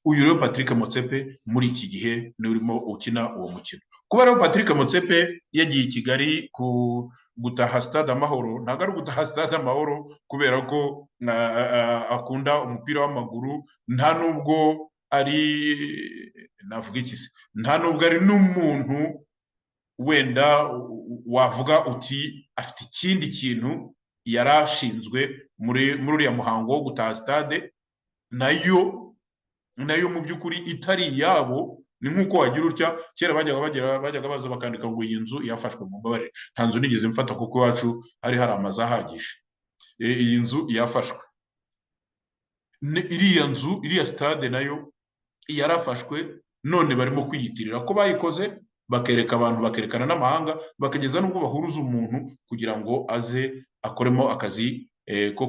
Uyu rero Patrick Motsepe muri iki gihe ni urimo ukina uwo mukino. Kuba rero Patrick Motsepe yagiye i Kigali gutaha Stade Amahoro, ntabwo ari gutaha Stade Amahoro kubera ko akunda umupira w'amaguru, nta nubwo ari navuga iki se, nta nubwo ari n'umuntu wenda wavuga uti afite ikindi kintu yarashinzwe muri uriya muhango wo gutaha stade, nayo mu by'ukuri itari iyabo. Ni nk'uko wagira utya, kera bajyaga baza bakandika ngo iyi nzu yafashwe. mu mbabare, nta nzu nigeze mfata kuko iwacu hari amazu ahagije. Iyi nzu yafashwe, iriya stade nayo yarafashwe, none barimo kwiyitirira ko bayikoze, bakereka abantu, bakerekana n'amahanga, bakageza n'ubwo bahuruza umuntu kugira ngo aze akoremo akazi ko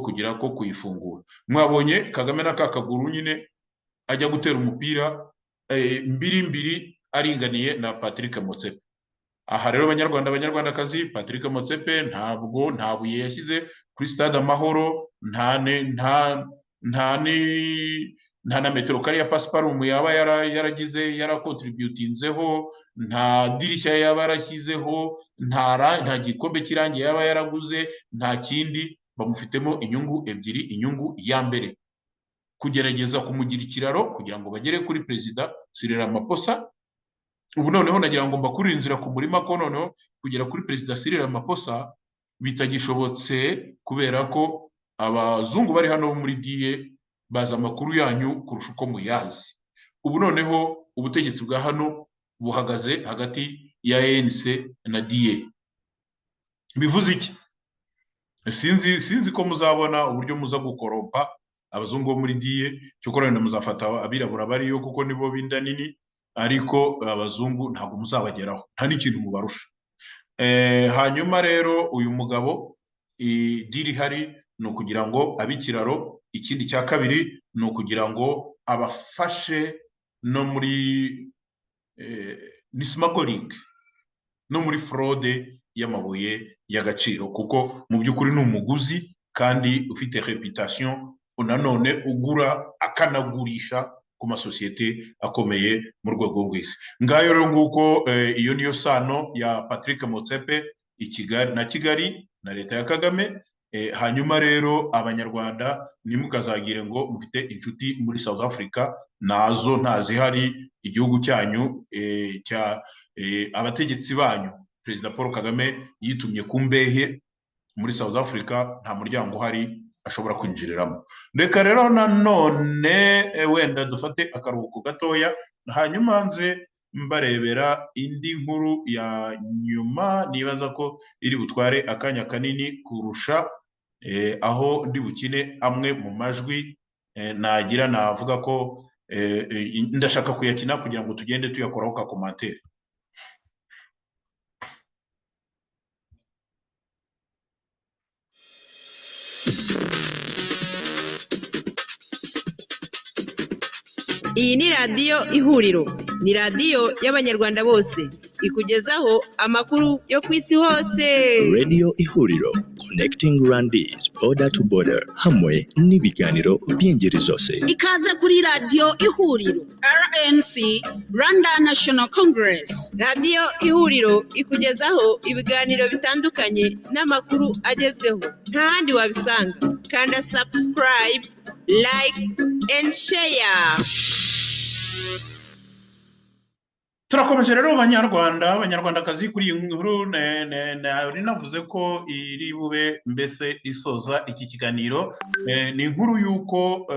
kuyifungura. Mwabonye Kagame na ka kaguru nyine ajya gutera umupira mbiri aringaniye na Patrick Motsepe. Aha rero banyarwandakazi, Patrick Motsepe nta buye yashyize kuri Stade Amahoro, nta na metero kare ya pasiparumu yaba yarakontributinzeho, nta dirishya yaba yarashyizeho, nta gikombe cy'irangi yaba yaraguze, nta kindi. Bamufitemo inyungu ebyiri. Inyungu ya mbere, kugerageza kumugira ikiraro kugira ngo bagere kuri Perezida Cyril Ramaphosa. Ubu noneho nagira ngo mbakurire inzira ku murima ko noneho kugera kuri Perezida Cyril Ramaphosa bitagishobotse, kubera ko abazungu bari hano muri DA bazi amakuru yanyu kurusha uko muyazi. Ubu noneho ubutegetsi bwa hano buhagaze hagati ya ANC na DA. Bivuze iki? Sinzi ko muzabona uburyo muza gukorompa abazungu bo muri DA, cyokora wenda muzafata abirabura bariyo kuko nibo binda nini, ariko abazungu ntabwo muzabageraho, nta n'ikintu mubarusha. Hanyuma rero uyu mugabo diri hari ni ukugira ngo abikiraro. Ikindi cya kabiri ni ukugira ngo abafashe no muri ni smuggling, no muri fraude y'amabuye y'agaciro, kuko mu by'ukuri ni umuguzi kandi ufite reputation nanone ugura akanagurisha ku masosiyete akomeye mu rwego rw'isi. Ngayo rero nguko iyo niyo sano ya Patrick Motsepe na Kigali na leta ya Kagame. Hanyuma rero abanyarwanda ntimukazagire ngo mufite inshuti muri South Africa, nazo ntazihari. Igihugu cyanyu abategetsi banyu Perezida Paul Kagame yitumye ku mbehe muri South Africa, nta muryango uhari ashobora kwinjiriramo. Reka rero nanone wenda dufate akaruhuko gatoya, hanyuma nze mbarebera indi nkuru ya nyuma nibaza ko iri butware akanya kanini kurusha, aho ndi bukine amwe mu majwi nagira navuga ko ndashaka kuyakina kugira ngo tugende tuyakoraho ka commentaire. Iyi ni radiyo Ihuriro, ni radiyo y'abanyarwanda bose, ikugezaho amakuru yo ku isi hose. Radio Ihuriro, connecting Rwandese border to border, hamwe n'ibiganiro by'ingeri zose. Ikaze kuri radiyo Ihuriro, RNC, Rwanda National Congress. Radiyo Ihuriro ikugezaho ibiganiro bitandukanye n'amakuru agezweho, nta handi wabisanga. Kanda subscribe, like and share. Turakomeje rero abanyarwandakazi kuri iyi nkuru nari navuze ko iri bube mbese isoza iki kiganiro. Ni inkuru y'uko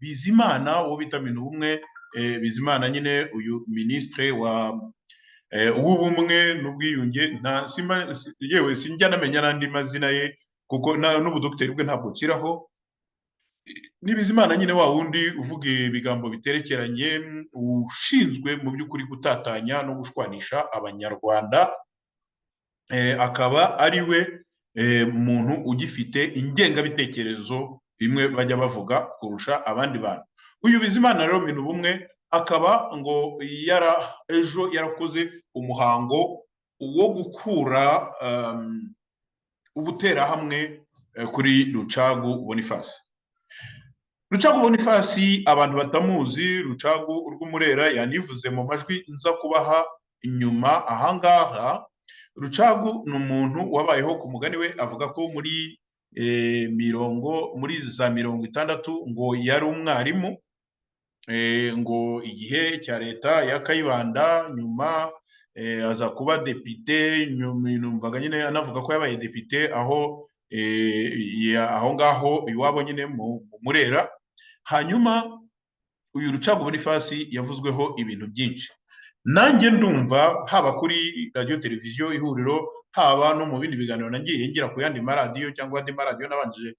Bizimana wo bita Minubumwe, Bizimana nyine uyu ministre w'ubumwe n'ubwiyunge, yewe sinjya namenya n'andi mazina ye kuko n'ubudokiteri bwe ntabwo kiraho. Ni Bizimana nyine wa wundi uvuga ibigambo biterekeranye, ushinzwe mu by'ukuri gutatanya no gushwanisha abanyarwanda, akaba ari we muntu ugifite ingengabitekerezo bimwe bajya bavuga kurusha abandi bantu. Uyu Bizimana rero Minubumwe akaba ngo ejo yarakoze umuhango wo gukura ubuterahamwe kuri Rucagu Boniface. Rucagu Boniface abantu batamuzi, Rucagu urw'Umurera, yanivuze mu majwi nza kubaha inyuma ahangaha. Rucagu ni umuntu wabayeho ku mugani we, avuga ko muri za 60 ngo yari umwarimu, ngo igihe cya leta ya Kayibanda, nyuma aza kuba depite, numvaga nyine anavuga ko yabaye depite aho ngaho iwabo nyine mu Murera. Hanyuma uyu Rucagu Boniface yavuzweho ibintu byinshi, nanjye ndumva haba kuri radio televiziyo Ihuriro, haba no mu bindi biganiro nagiye ngira ku yandi maradiyo cyangwa andi maradiyo nabanjije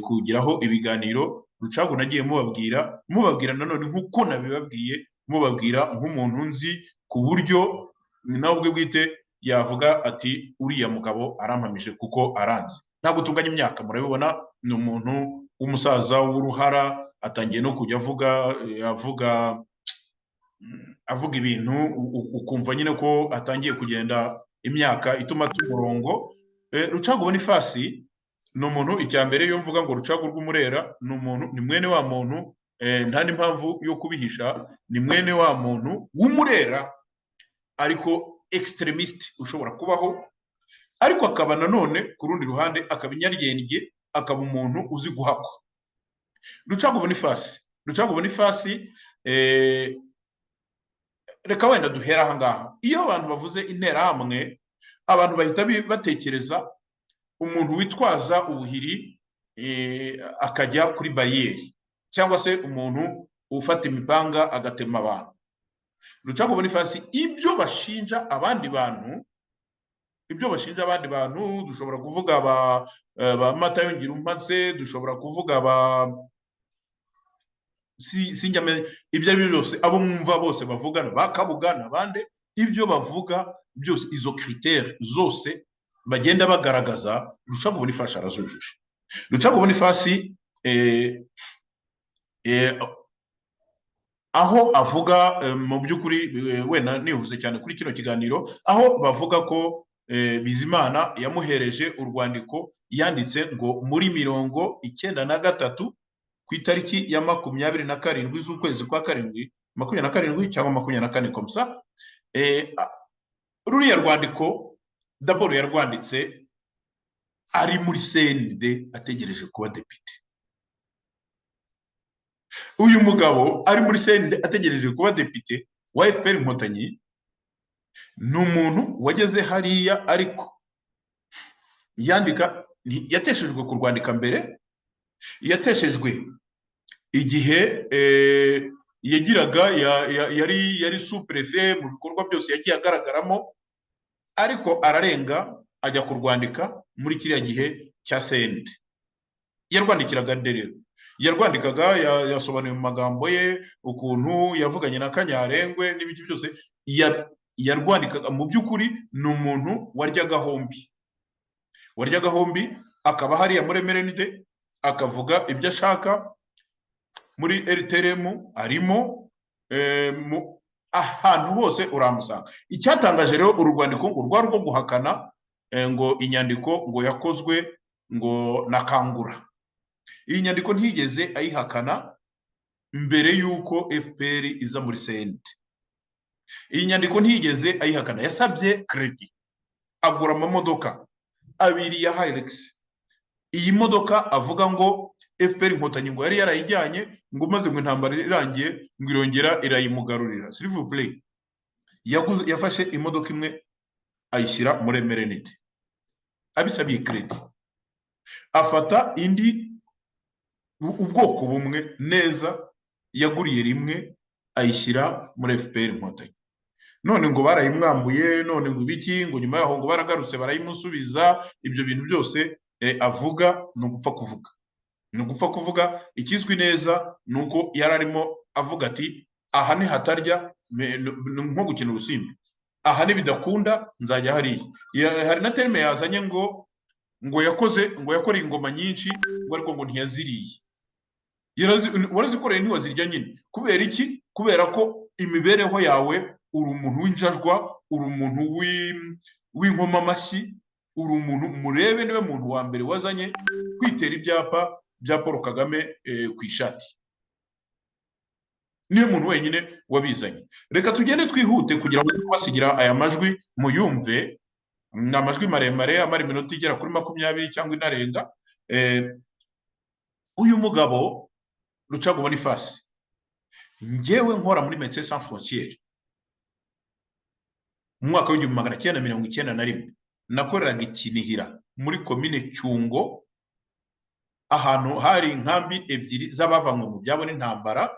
kugiraho ibiganiro. Rucagu nagiye mubabwira nanone nk'uko nabibabwiye, mubabwira nk'umuntu nzi ku buryo nawe ubwe bwite yavuga ati uriya mugabo arampamije kuko aranzi. Ntabwo tunganya imyaka, murabibona, ni umuntu w'umusaza w'uruhara, atangiye no kujya avuga ibintu ukumva nyine ko atangiye kugenda imyaka ituma tumurongo. Rucagu Boniface ni umuntu, icya mbere iyo mvuga ngo Rucagu rw'Umurera, ni mwene wa muntu, nta n'impamvu yo kubihisha, ni mwene wa muntu w'Umurera ariko extremist ushobora kubaho, ariko akaba nanone ku rundi ruhande akaba inyaryenge, akaba umuntu uzi guhakwa. Rucagu Boniface reka wenda duhera ahangaha. Iyo abantu bavuze interahamwe, abantu bahita batekereza umuntu witwaza ubuhiri akajya kuri bariyeri, cyangwa se umuntu ufata imipanga agatema abantu. Rucagu Boniface ibyo bashinja abandi bantu, dushobora kuvuga ba Matayo Ngirumpatse, dushobora kuvuga ibyo ari byo byose, abo mwumva bose bavugana ba Kabuga n'abandi, ibyo bavuga byose, izo critères zose bagenda bagaragaza, Rucagu Boniface arazujuje. Rucagu Boniface aho avuga mu by'ukuri, wenda nihuze cyane kuri kino kiganiro, aho bavuga ko Bizimana yamuhereje urwandiko yanditse ngo muri 93 ku itariki ya 27 z'ukwezi kwa karindwi 27 cyangwa 24 komsa. Ruriya rwandiko d'abord yarwanditse ari muri CND ategereje kuba depite. Uyu mugabo ari muri CND ategereje kuba depite wa FPR Inkotanyi ni umuntu wageze hariya, ariko yandika yateshejwe ku rwandika mbere, yateshejwe igihe yagiraga yari sous-préfet mu bikorwa byose yagiye agaragaramo, ariko ararenga ajya kurwandika muri kiriya gihe cya CND. Yarwandikiraga rero, yarwandikaga yasobanuye mu magambo ye ukuntu yavuganye na Kanyarengwe n'ibiki byose, yarwandikaga mu by'ukuri ni umuntu waryaga hombi, akaba hariya muri MRND akavuga ibyo ashaka, muri RTRM arimo, ahantu hose uramusanga. Icyatangaje rero urwandiko ngo rwari rwo guhakana ngo inyandiko ngo yakozwe ngo na Kangura. Iyi nyandiko ntigeze ayihakana mbere yuko FPR iza muri CND. Iyi nyandiko ntigeze ayihakana, yasabye credit, agura amamodoka 2 ya Hilux. Iyi modoka avuga ngo FPR Inkotanyi ngo yari yarayijyanye, ngo maze ngo intambara irangiye ngo irongera irayimugarurira. S'il vous plaît, yafashe imodoka imwe ayishyira muri MRND abisabiye credit, afata indi ubwoko bumwe neza yaguriye rimwe ayishyira muri FPR Inkotanyi. None ngo barayimwambuye, none ngo ibiki, ngo nyuma yaho ngo baragarutse barayimusubiza. Ibyo bintu byose avuga ni ugupfa kuvuga. Ikizwi neza ni uko yari arimo avuga ati aha ni hatarya, nko gukina urusimbi, aha ni bidakunda nzajya hariya. Hari na terme yazanye ngo yakoreye ingoma nyinshi, ngo ariko ngo ntiyaziriye. Warazikoreye ntiwazirya nyine. Kubera iki? Kubera ko imibereho yawe uri umuntu w'injajwa, uri umuntu w'inkoma amashyi, uri umuntu murebe niwe muntu wa mbere wazanye kwitera ibyapa bya Paul Kagame ku ishati. Niwe muntu wenyine wabizanye. Reka tugende twihute kugira ngo twasigira aya majwi muyumve. Ni amajwi maremare amara iminota igera kuri 20 cyangwa inarenga. Uyu mugabo Rucagu Boniface, njyewe nkora muri Médecins Sans Frontières mu mwaka w'1991 nakoreraga Kinihira muri komine Cyungo, ahantu hari inkambi ebyiri z'abavanywe mu byabo n'intambara.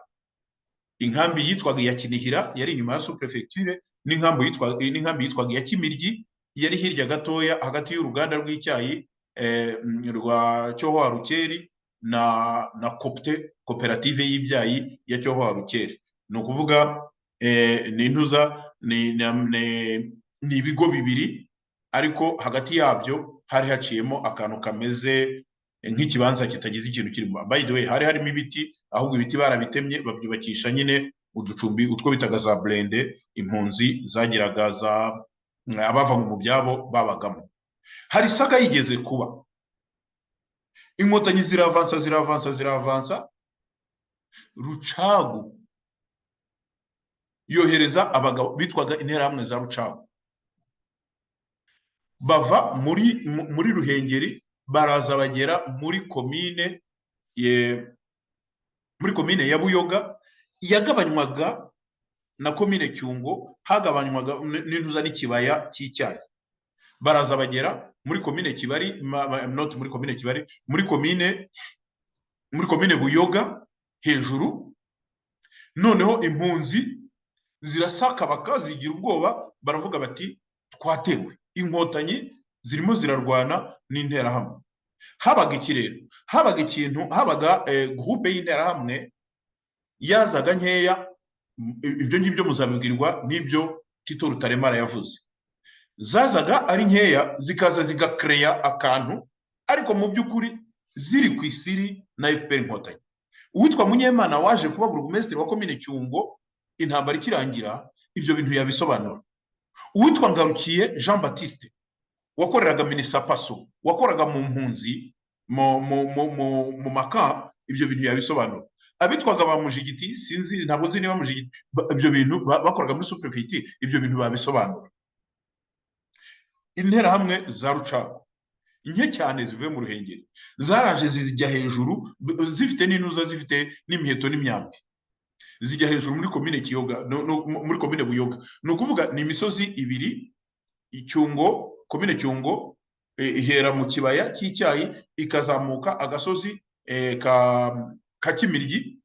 Inkambi yitwaga ya Kinihira yari inyuma ya sous-préfecture, n'inkambi yitwaga ya Kimiryi yari hirya gatoya hagati y'uruganda rw'icyayi rwa Cyohoha Rukeri na koperative y'ibyayi ya Cyohoha Rukeri. Ni ukuvuga ni ibigo bibiri, ariko hagati yabyo hari haciyemo akantu kameze nk'ikibanza kitagize ikintu kirimo. By the way, hari harimo ibiti, ahubwo ibiti barabitemye babyubakisha nyine uducumbi utwo bitaga za blende impunzi zagiraga abava mu byabo babagamo. Hari saga yigeze kuba, Inkotanyi ziravansa, Rucagu yohereza abagabo bitwaga interahamwe za Rucagu, bava muri Ruhengeri baraza bagera muri komine ya Buyoga, yagabanywaga na komine Cyungo, hagabanywaga n'intuza n'ikibaya cy'icyayi. Baraza bagera muri komine Kibari, not muri komine Kibari, muri komine Buyoga hejuru. Noneho impunzi zirasaka bakazigira ubwoba, baravuga bati twatewe, Inkotanyi zirimo zirarwana n'interahamwe. Habaga ikirero, habaga ikintu, habaga groupe y'interahamwe yazaga nkeya. Ibyo ngibyo muzabibwirwa n'ibyo Tito Rutaremara yavuze. Zazaga ari nkeya, zikaza zigakreya akantu, ariko mu by'ukuri ziri ku isiri na FPR Inkotanyi. Uwitwa Munyemana waje kuba burugumesitiri wa komine Cyungo intambara ikirangira, ibyo bintu yabisobanura. Uwitwa Ngarukiye Jean Baptiste wakoreraga Minister Paso, wakoraga mu mpunzi mu maka ibyo bintu yabisobanura. Abitwaga ba Mujigiti, sinzi, ntabwo nzi niba Mujigiti ibyo bintu bakoraga muri superfiti, ibyo bintu babisobanura. Interahamwe za Rucago nke cyane zivuye mu Ruhengeri zaraje zijya hejuru, zifite n'intuza, zifite n'imiheto n'imyambi, zijya hejuru muri komine Kiyoga, muri komine Buyoga. Ni ukuvuga ni imisozi ibiri, Icyungo, komine Cyungo, ihera mu kibaya cy'icyayi ikazamuka agasozi ka Kimiryi,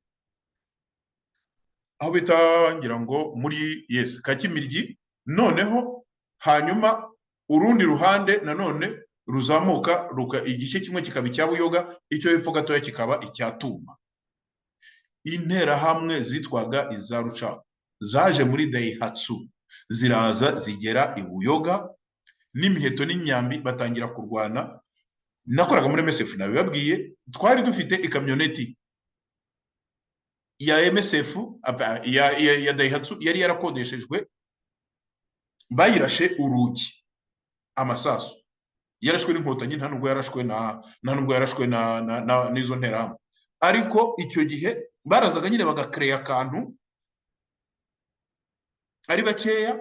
aho bita ngira ngo muri ka Kimiryi. Noneho hanyuma urundi ruhande nanone ruzamuka igice kimwe kikaba icya Buyoga, icyo hepfo gatoya kikaba icya Tumba. Interahamwe zitwaga iza Rucago zaje muri Daihatsu, ziraza zigera i Buyoga n'imiheto n'imyambi, batangira kurwana. Nakoraga muri MSF, nabibabwiye, twari dufite ikamyoneti ya MSF ya Daihatsu yari yarakodeshejwe, bayirashe urugi amasasu, yarashwe n'inkotanyi, nta nubwo yarashwe n'izo nterahamwe. Ariko icyo gihe barazaga nyine bagakereya akantu ari bakeya,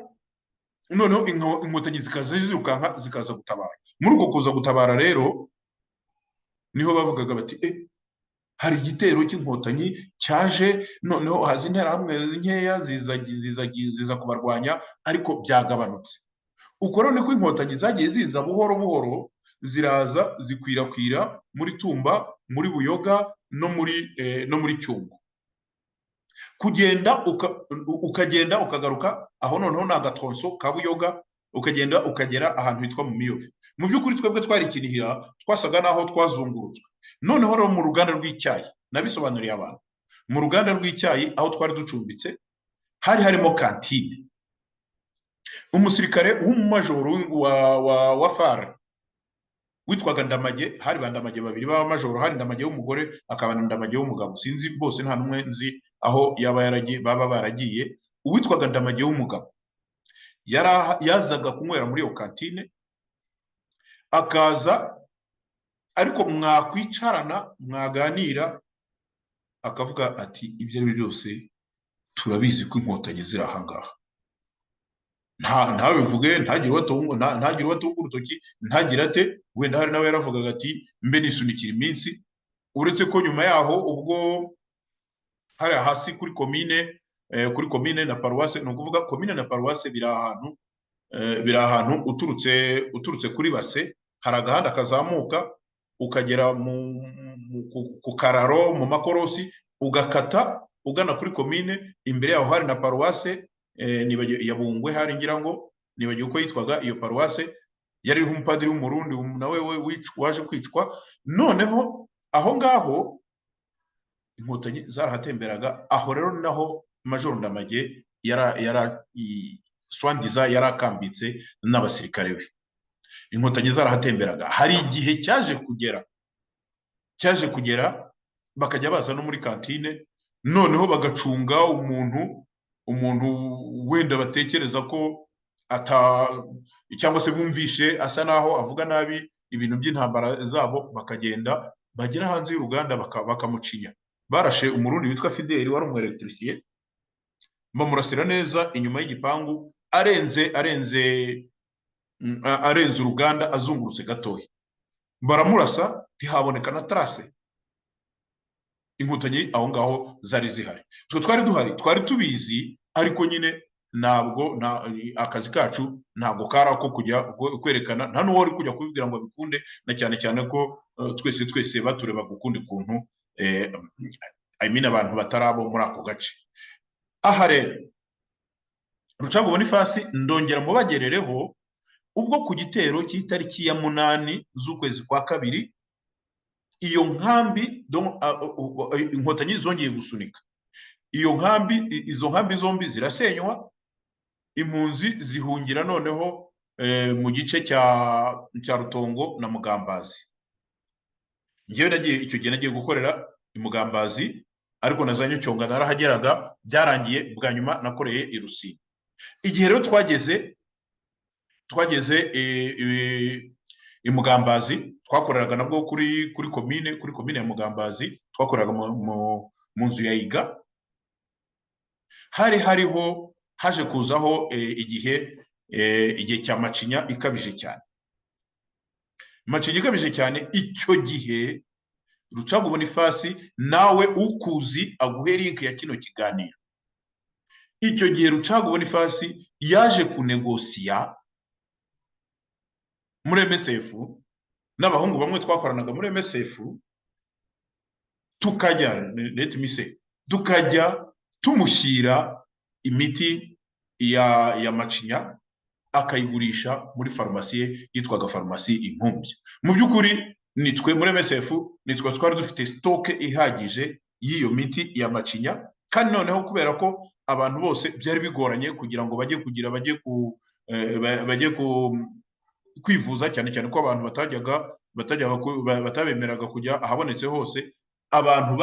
noneho inkotanyi zikaza zirukanka zikaza gutabara. Muri uko kuza gutabara rero niho bavugaga bati hari igitero cy'inkotanyi cyaje, noneho haza interahamwe nkeya ziza kubarwanya, ariko byagabanutse. Uko rero niko inkotanyi zagiye ziza buhoro buhoro, ziraza zikwirakwira muri Tumba, muri Buyoga no muri Cyungo. Kugenda ukagenda ukagaruka aho, noneho ni agatonso ka Buyoga, ukagenda ukagera ahantu hitwa mu Miyove. Mu by'ukuri twebwe twari Kinihira, twasaga naho twazungurutswe. Noneho rero mu ruganda rw'icyayi, nabisobanuriye abantu, mu ruganda rw'icyayi aho twari ducumbitse hari harimo kantine. Umusirikare w'umumajoro wa FAR witwaga Ndamage, hari bandamage babiri baba majoro, hari Ndamage w'umugore akaba Ndamage w'umugabo, sinzi bose, nta numwe nzi aho baba baragiye. Uwitwaga Ndamage w'umugabo yazaga kunywera muri iyo kantine, akaza ariko mwakwicarana mwaganira, akavuga ati ibyo ari byose turabizi ko inkotanyi ziri ahangaha, ntabivuge, ntagire uwatunga urutoki, ntagire ate. Wenda hari nawe yaravugaga ati mbe nisunikira iminsi. Uretse ko nyuma yaho, ubwo hari hasi kuri komine na paruwase, ni ukuvuga komine na paruwase biri ahantu uturutse kuri Base, hari agahanda kazamuka ukagera ku Kararo mu Makorosi, ugakata ugana kuri komine. Imbere yaho hari na paruwase ya Bungwe, hari ngira ngo nibagiye uko yitwaga iyo paruwase, yariho umupadiri w'umurundi nawe waje kwicwa. Noneho aho ngaho inkotanyi zarahatemberaga. Aho rero naho Major Ndamage swandiza yarakambitse n'abasirikare be. Inkotanyi zarahatemberaga. Hari igihe cyaje kugera bakajya baza no muri kantine, noneho bagacunga umuntu wenda batekereza ko cyangwa se bumvishe asa naho avuga nabi ibintu by'intambara zabo, bakagenda bagera hanze y'uruganda bakamucinya. Barashe umurundi witwa Fideli, wari umu electricien, bamurasira neza inyuma y'igipangu, arenze uruganda, azungurutse gatoya, baramurasa, ntihaboneka na trace. Inkotanyi aho ngaho zari zihari, twari duhari, twari tubizi, ariko nyine ntabwo akazi kacu ntabwo kari ako kujya kwerekana, nta n'uwo wari kujya kubibwira ngo bikunde, na cyane cyane ko twese batureba gukunda ukuntu abantu batarabo muri ako gace. Aha rero Rucago Boniface ndongera mubagerereho, ubwo ku gitero cy'itariki ya 8 z'ukwezi kwa kabiri, iyo nkambi inkotanyi zongeye gusunika. Izo nkambi zombi zirasenywa, impunzi zihungira noneho mu gice cya Rutongo na Mugambazi. Ngewe icyo gihe nagiye gukorera i Mugambazi, ariko nazanye Cyonga narahageraga, byarangiye bwa nyuma nakoreye i Rusizi. Igihe rero twageze i Mugambazi twakoreraga nabwo kuri komine ya Mugambazi, twakoreraga mu nzu ya iga. Haje kuzaho igihe cya macinya ikabije cyane. Macinya ikabije cyane icyo gihe, Rucagu Boniface nawe ukuzi aguhe link ya kino kiganiro. Icyo gihe Rucagu Boniface yaje kunegosiya muri MSF n'abahungu bamwe twakoranaga muri MSF, tukajya tumushyira imiti ya macinya akayigurisha muri farumasi ye yitwaga Farumasi Impumbya. Mu by'ukuri nitwe muri MSF nitwe twari dufite stock ihagije y'iyo miti ya macinya, kandi noneho kubera ko abantu bose byari bigoranye kugira ngo bajye kwivuza, cyane cyane ko abantu batabemeraga kujya ahabonetse hose, abantu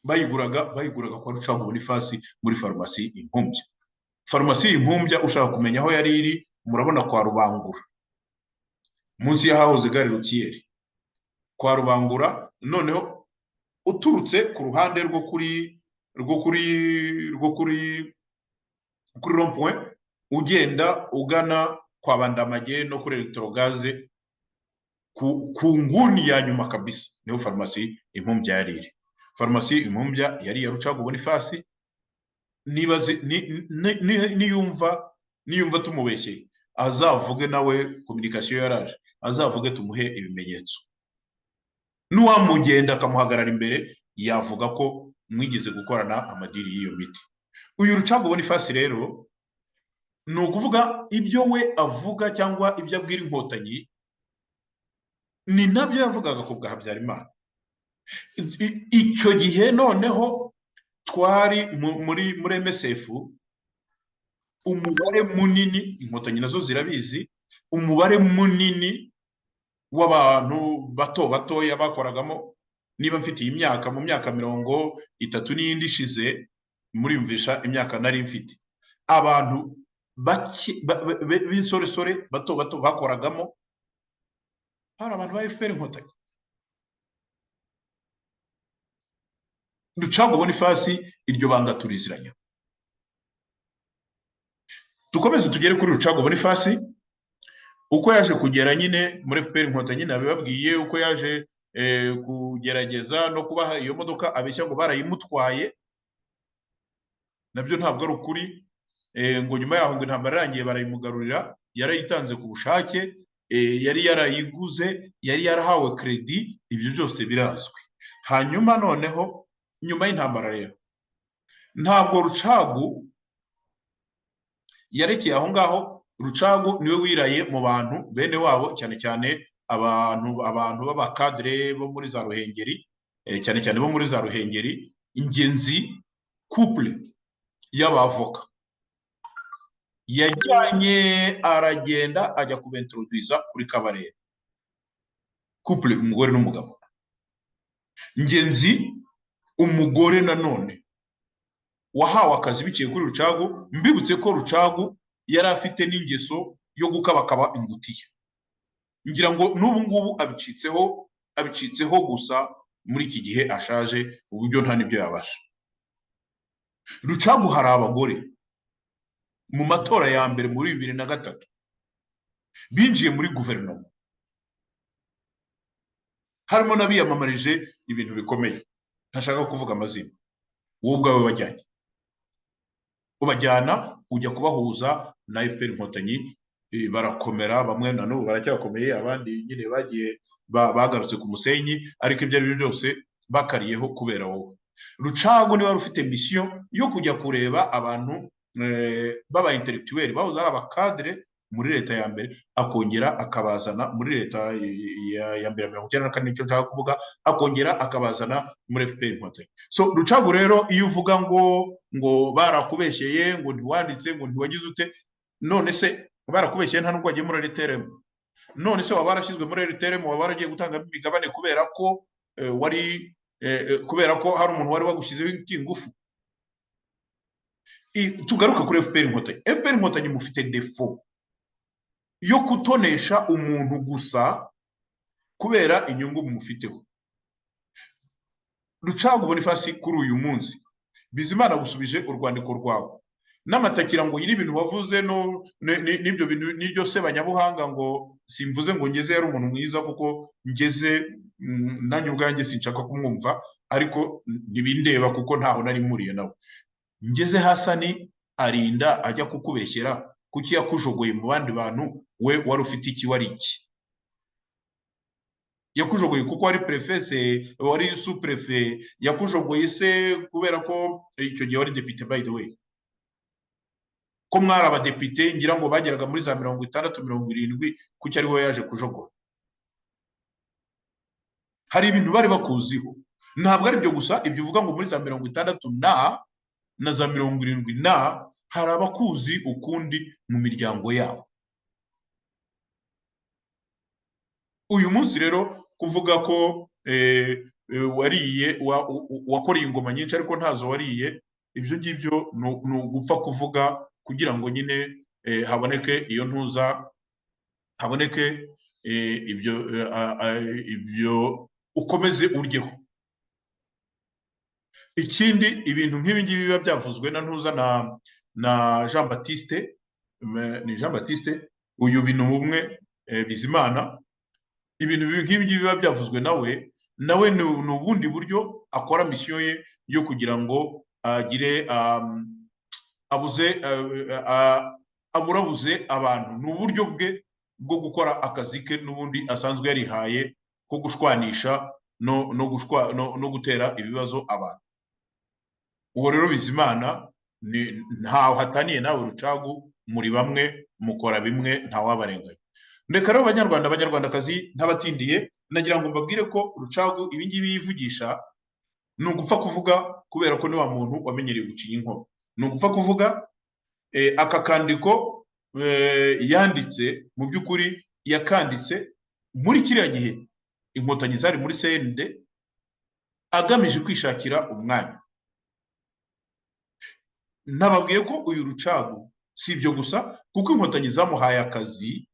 bayiguraga kwa Rucagu Boniface muri Farumasi Impumbya. Farumasi Impumbya ushaka kumenya aho yari iri, murabona kwa Rubangura, munsi y'ahahoze gare Rutieri, kwa Rubangura. Noneho uturutse ku ruhande rwo kuri rond-point ugenda ugana kwa Bandamage no kuri Electrogaze, ku nguni ya nyuma kabisa niho Farumasi Impumbya yari iri. Farumasi Impumbya yari ya Rucagu Boniface. niyumva tumubeshye azavuge nawe communication yaraje, azavuge tumuhe ibimenyetso. N'uwamugenda akamuhagarara imbere yavuga ko mwigeze gukorana amadiri y'iyo miti. Uyu Rucagu Boniface rero ni ukuvuga ibyo we avuga cyangwa ibyo abwira Inkotanyi ni nabyo yavugaga ku bwa Habyarimana. Icyo gihe noneho twari muri MSF, umubare munini, Inkotanyi nazo zirabizi, umubare munini w'abantu batoya bakoragamo. Niba mfite iyi myaka, mu myaka 30 n'iyindi ishize, muriyumvisha imyaka nari mfite, abantu b'insoresore bato bakoragamo hari abantu ba FPR Inkotanyi. Rucagu Boniface iryo banga turiziranya. Dukomeze tugere kuri Rucagu Boniface uko yaje kugera nyine muri FPR Inkotanyi. Nabibabwiye uko yaje kugerageza no kubaha iyo modoka abeshya ngo barayimutwaye. Nabyo ntabwo ari ukuri, ngo nyuma yaho ngo intambara irangiye barayimugarurira. Yarayitanze ku bushake, yari yarayiguze, yari yarahawe credit, ibyo byose birazwi. Hanyuma noneho nyuma y'intambara rero ntabwo Rucagu yarekeye aho ngaho. Rucagu niwe wiraye mu bantu bene wabo, cyane cyane abantu b'abakadre bo muri za Ruhengeri, cyane cyane bo muri za Ruhengeri, Ingenzi couple y'abavoka yajyanye, aragenda ajya kubentroduiza kuri Kabarebe, couple umugore n'umugabo. Ingenzi umugore nanone wahawe akazi biciye kuri Rucagu. Mbibutse ko Rucagu yari afite n'ingeso yo gukabakaba ingutiya. Ngira ngo n'ubu ngubu abicitseho gusa muri iki gihe ashaje, uburyo nta nibyo yabasha. Rucagu hari abagore mu matora ya mbere muri 2003 binjiye muri guverinoma, harimo n'abiyamamarije ibintu bikomeye, ntashaka kuvuga amazina. Wowe ubwawe ubajyana ujya kubahuza na FPR Inkotanyi, barakomera, bamwe na n'ubu baracyakomeye, abandi nyine bagiye bagarutse ku musenyi, ariko ibyo ari byo byose bakariyeho kubera wowe. Rucagu niwe wari ufite mission yo kujya kureba abantu baba intellectuel bahoze ari abakadre muri leta ya mbere, akongera akabazana muri leta ya mbere 1994, nicyo nshaka kuvuga, akongera akabazana muri FPR Inkotanyi. So Rucagu rero iyo uvuga ngo barakubeshyeye, ngo ntiwanditse, ngo ntiwagize ute, none se barakubeshyeye nta nubwo wagiye muri RTRM? None se waba warashyizwe muri RTRM, waba waragiye gutanga imigabane kubera ko hari umuntu wari wagushyizeho ingufu? Tugaruka kuri FPR Inkotanyi. FPR Inkotanyi mufite defo. yo kutonesha umuntu gusa kubera inyungu mumufiteho. Rucagu Boniface kuri uyu munsi Bizimana gusubije urwandiko rwawe n'amatakira ngo yiri ibintu wavuze n'ibyo bintu n'iryo sebanyabuhanga ngo simvuze ngo ngeze yari umuntu mwiza kuko ngeze nanjye ubwanjye sinshaka kumwumva ariko ntibindeba kuko ntaho nari muriye nawe. Ngeze Hasani arinda ajya kukubeshyera kuki yakujogoye mu bandi bantu, we wari ufite iki, wari iki? Yakujogoye kuko wari prefese, wari sous-prefe, yakujogoye se kubera ko icyo gihe wari depite by the way, ko mwari abadepite ngira ngo bageraga muri za 60 70 kuki ari we yaje kujogora. Hari ibintu bari bakuziho, ntabwo ari byo gusa ibyo uvuga ngo muri za 60 na za 70 hari abakuzi ukundi mu miryango yabo. Uyu munsi rero kuvuga ko wariye wakoreye ingoma nyinshi ariko ntazo wariye, ibyo ngibyo ni ugupfa kuvuga kugira ngo nyine haboneke iyo ntuza, haboneke ibyo ukomeze uryeho. Ikindi ibintu nk'ibi ngibi biba byavuzwe na ntuza na Jean Baptiste, ni Jean Baptiste uyu bintu bumwe Bizimana, ibintu nk'ibi ngibi biba byavuzwe nawe ni ubundi buryo akora misiyo ye yo kugira ngo agire aburabuze abantu. Ni uburyo bwe bwo gukora akazi ke n'ubundi asanzwe yarihaye ko gushwanisha no gutera ibibazo abantu. Uwo rero Bizimana ntaho hataniye nawe Rucagu, muri bamwe mukora bimwe ntawabarenganya. Ndeka rero abanyarwandakazi ntabatindiye, nagira ngo mbabwire ko Rucagu ibi ngibi yivugisha ni ugupfa kuvuga kubera ko ni wa muntu wamenyereye gucinya inkoro. Ni ugupfa kuvuga aka kandiko yanditse mu by'ukuri yakanditse muri kiriya gihe Inkotanyi zari muri CND agamije kwishakira umwanya. Nababwiye ko uyu Rucagu si ibyo gusa kuko Inkotanyi zamuhaye akazi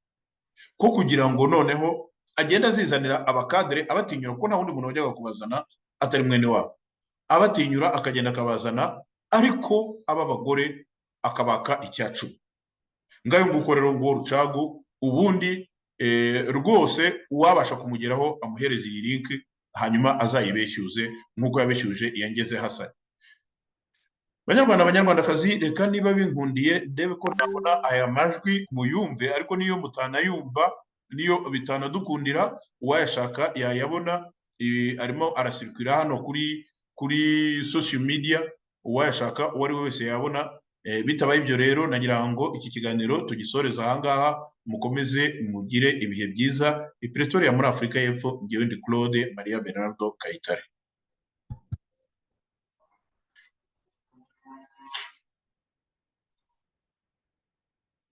ko kugira ngo noneho agenda azizanira abakadere, abatinyura ko nta wundi muntu wajyaga kubazana atari mwene wabo, abatinyura akagenda akabazana, ariko aba bagore akabaka icyacu. Ngayo nguko rero ngo Rucagu ubundi rwose uwabasha kumugeraho amuhereza iyi link hanyuma azayibeshyuze nk'uko yabeshyuje iyangeze Hasani. Banyarwandakazi, reka niba binkundiye ndebe ko nabona aya majwi muyumve, ariko niyo mutanayumva, niyo bitanadukundira, uwayashaka yayabona, arimo arasirikira hano kuri social media, uwayashaka uwo ari we wese yabona. Bitabaye ibyo rero nagira ngo iki kiganiro tugisoreza ahangaha, mukomeze mugire ibihe byiza. I Pretoria muri Afurika y'Epfo, ngewe ndi Claude Maria Bernardo Kayitare.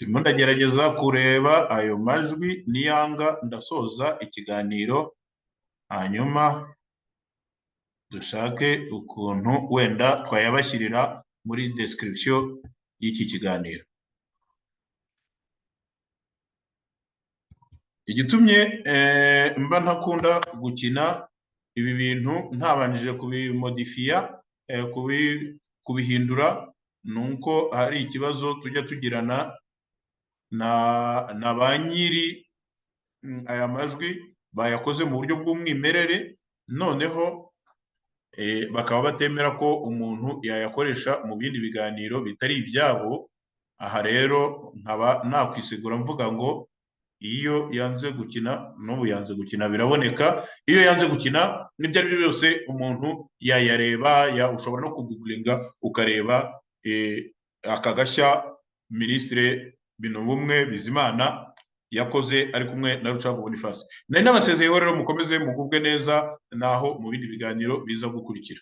Ndimo ndagerageza kureba ayo majwi, niyanga ndasoza ikiganiro, hanyuma dushake ukuntu wenda twayabashyirira muri description y'iki kiganiro. Igitumye mba ntakunda gukina ibi bintu ntabanjije kubimodifiya, kubihindura, nuko hari ikibazo tujya tugirana na ba nyiri aya majwi bayakoze mu buryo bw'umwimerere, noneho bakaba batemera ko umuntu yayakoresha mu bindi biganiro bitari ibyabo. Aha rero nkaba nakwisigura mvuga ngo iyo yanze gukina n'ubu yanze gukina biraboneka. Iyo yanze gukina n'ibyo ari byo byose umuntu yayareba, ushobora no kugugulinga ukareba aka gashya Minisitiri Binubumwe Bizimana yakoze ari kumwe na Rucagu Boniface. Nari nabasezeyeho rero mukomeze mugubwe neza, naho mu bindi biganiro biza gukurikira.